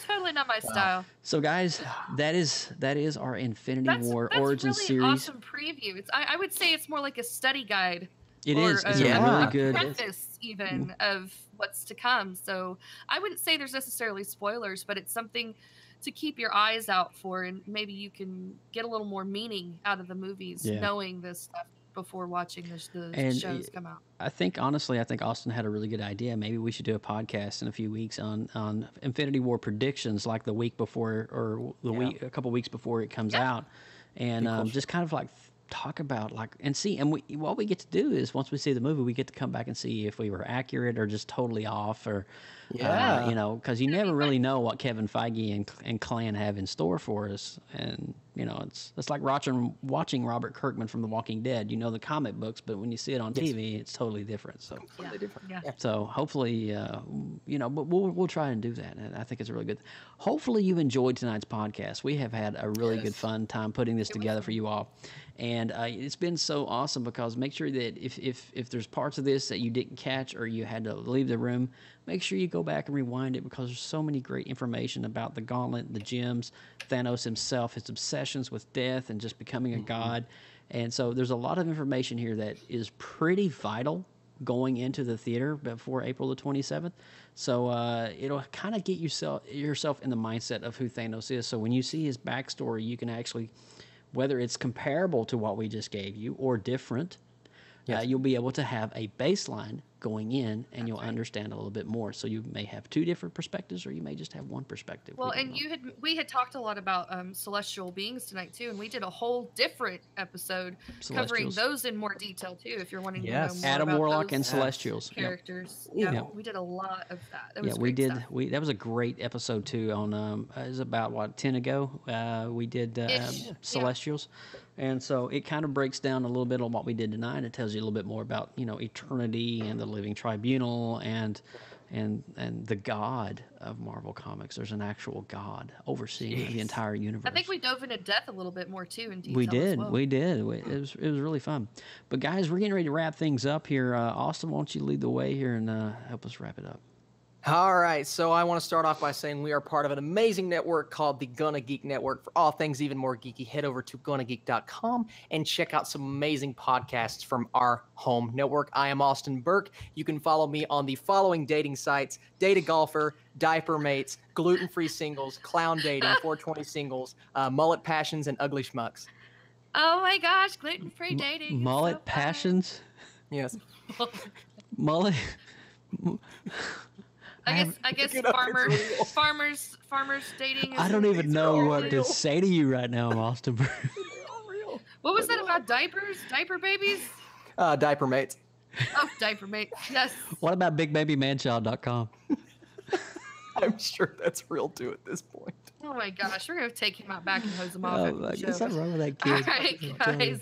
Totally not my style. So, guys, that is our Infinity War Origin really series. Awesome preview. I would say it's more like a study guide. It is. Really good. Preface even of what's to come. So I wouldn't say there's necessarily spoilers, but it's something to keep your eyes out for, and maybe you can get a little more meaning out of the movies, knowing this stuff before watching the shows come out. I think Austin had a really good idea. Maybe we should do a podcast in a few weeks on Infinity War predictions, like the week before or a couple weeks before it comes out, and just kind of like talk about and see. And what we get to do is once we see the movie, we get to come back and see if we were accurate or just totally off, or because you never really know what Kevin Feige and clan have in store for us. And it's like watching Robert Kirkman from The Walking Dead. You know the comic books, but when you see it on TV, it's totally different. So completely different. Yeah. So hopefully, but we'll try and do that. And I think it's a really good. Hopefully you enjoyed tonight's podcast. We have had a really good fun time putting this together for you all. And it's been so awesome because make sure that if there's parts of this that you didn't catch or you had to leave the room, make sure you go back and rewind it because there's so many great information about the gauntlet, the gems, Thanos himself, his obsessions with death and just becoming a god. And so there's a lot of information here that is pretty vital going into the theater before April the 27th. So it'll kind of get yourself in the mindset of who Thanos is. So when you see his backstory, you can actually, whether it's comparable to what we just gave you or different, you'll be able to have a baseline going in, and you'll understand a little bit more. So you may have two different perspectives, or you may just have one perspective. Well, and we had talked a lot about celestial beings tonight too, and we did a whole different episode covering those in more detail too. If you're wanting to know more Adam about Warlock those and Celestials characters, we did a lot of that. That was we did. Stuff. That was a great episode too. On it was about 10 ago. We did Celestials. And so it kind of breaks down a little bit on what we did tonight. It tells you a little bit more about, eternity and the living tribunal and the God of Marvel Comics. There's an actual God overseeing the entire universe. I think we dove into death a little bit more too in detail. We did. As well. We did. It was really fun. But guys, we're getting ready to wrap things up here. Austin, why don't you lead the way here and help us wrap it up? All right, so I want to start off by saying we are part of an amazing network called the Gonna Geek Network. For all things even more geeky, head over to GonnaGeek.com and check out some amazing podcasts from our home network. I am Austin Burke. You can follow me on the following dating sites: Data Golfer, Diaper Mates, Gluten Free Singles, Clown Dating, 420 Singles, Mullet Passions, and Ugly Schmucks. Oh my gosh, gluten-free dating. Mullet so passions? Yes. Mullet? I guess farmers dating. I don't even know what to say to you right now, Austin. What was that about diapers? Diaper babies? Diaper Mates. Oh, Diaper Mates. Yes. What about BigBabyManchild.com? I'm sure that's real too at this point. Oh my gosh, we're gonna take him out back and hose him off. Oh, after the like, show. what's that wrong with that kid? All right, guys.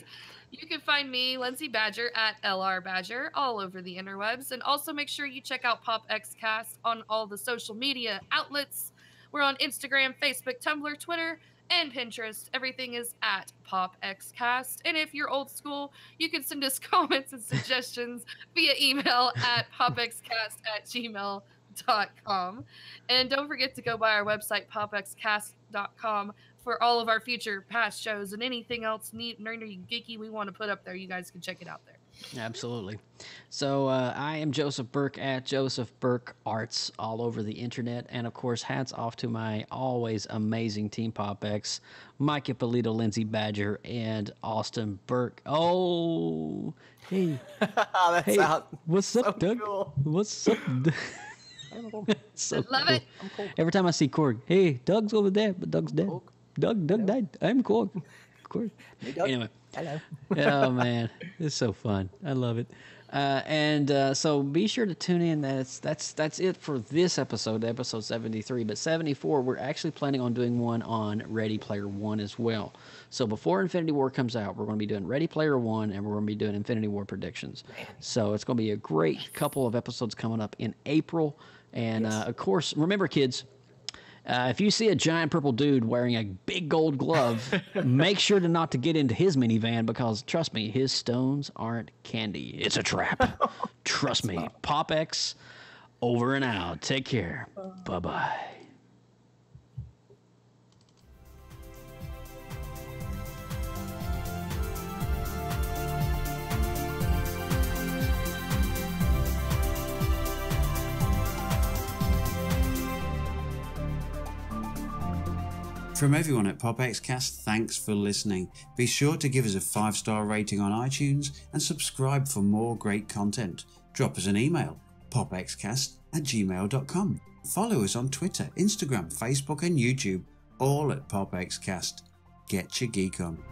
You can find me, Lindsay Badger, at LR Badger all over the interwebs. And also make sure you check out PopXcast on all the social media outlets. We're on Instagram, Facebook, Tumblr, Twitter, and Pinterest. Everything is at PopXcast. And if you're old school, you can send us comments and suggestions via email at popxcast@gmail.com. And don't forget to go by our website, popxcast.com, for all of our future past shows and anything else neat, nerdy, geeky we want to put up there. You guys can check it out there. Absolutely. So I am Joseph Burke at Joseph Burke Arts all over the internet. And of course, hats off to my always amazing team PopX, Mike Ippolito, Lindsay Badger, and Austin Burke. Oh, hey. That's out. What's up, Doug? Cool. What's up? So Love cool. it. Every time I see Korg, hey, Doug's over there, but Doug's dead. Doug died. I'm Korg. Korg. Hey, Doug. Anyway. Hello. Oh man, it's so fun. I love it. So be sure to tune in. That's it for this episode 73. But 74, we're actually planning on doing one on Ready Player One as well. So before Infinity War comes out, we're going to be doing Ready Player One, and we're going to be doing Infinity War predictions. So it's going to be a great couple of episodes coming up in April. And of course, remember, kids. If you see a giant purple dude wearing a big gold glove, make sure not to get into his minivan, because trust me, his stones aren't candy. It's a trap. Trust me. PopX, over and out. Take care. Bye-bye. From everyone at PopXcast, thanks for listening. Be sure to give us a 5-star rating on iTunes and subscribe for more great content. Drop us an email, popxcast@gmail.com. Follow us on Twitter, Instagram, Facebook and YouTube, all at PopXcast. Get your geek on.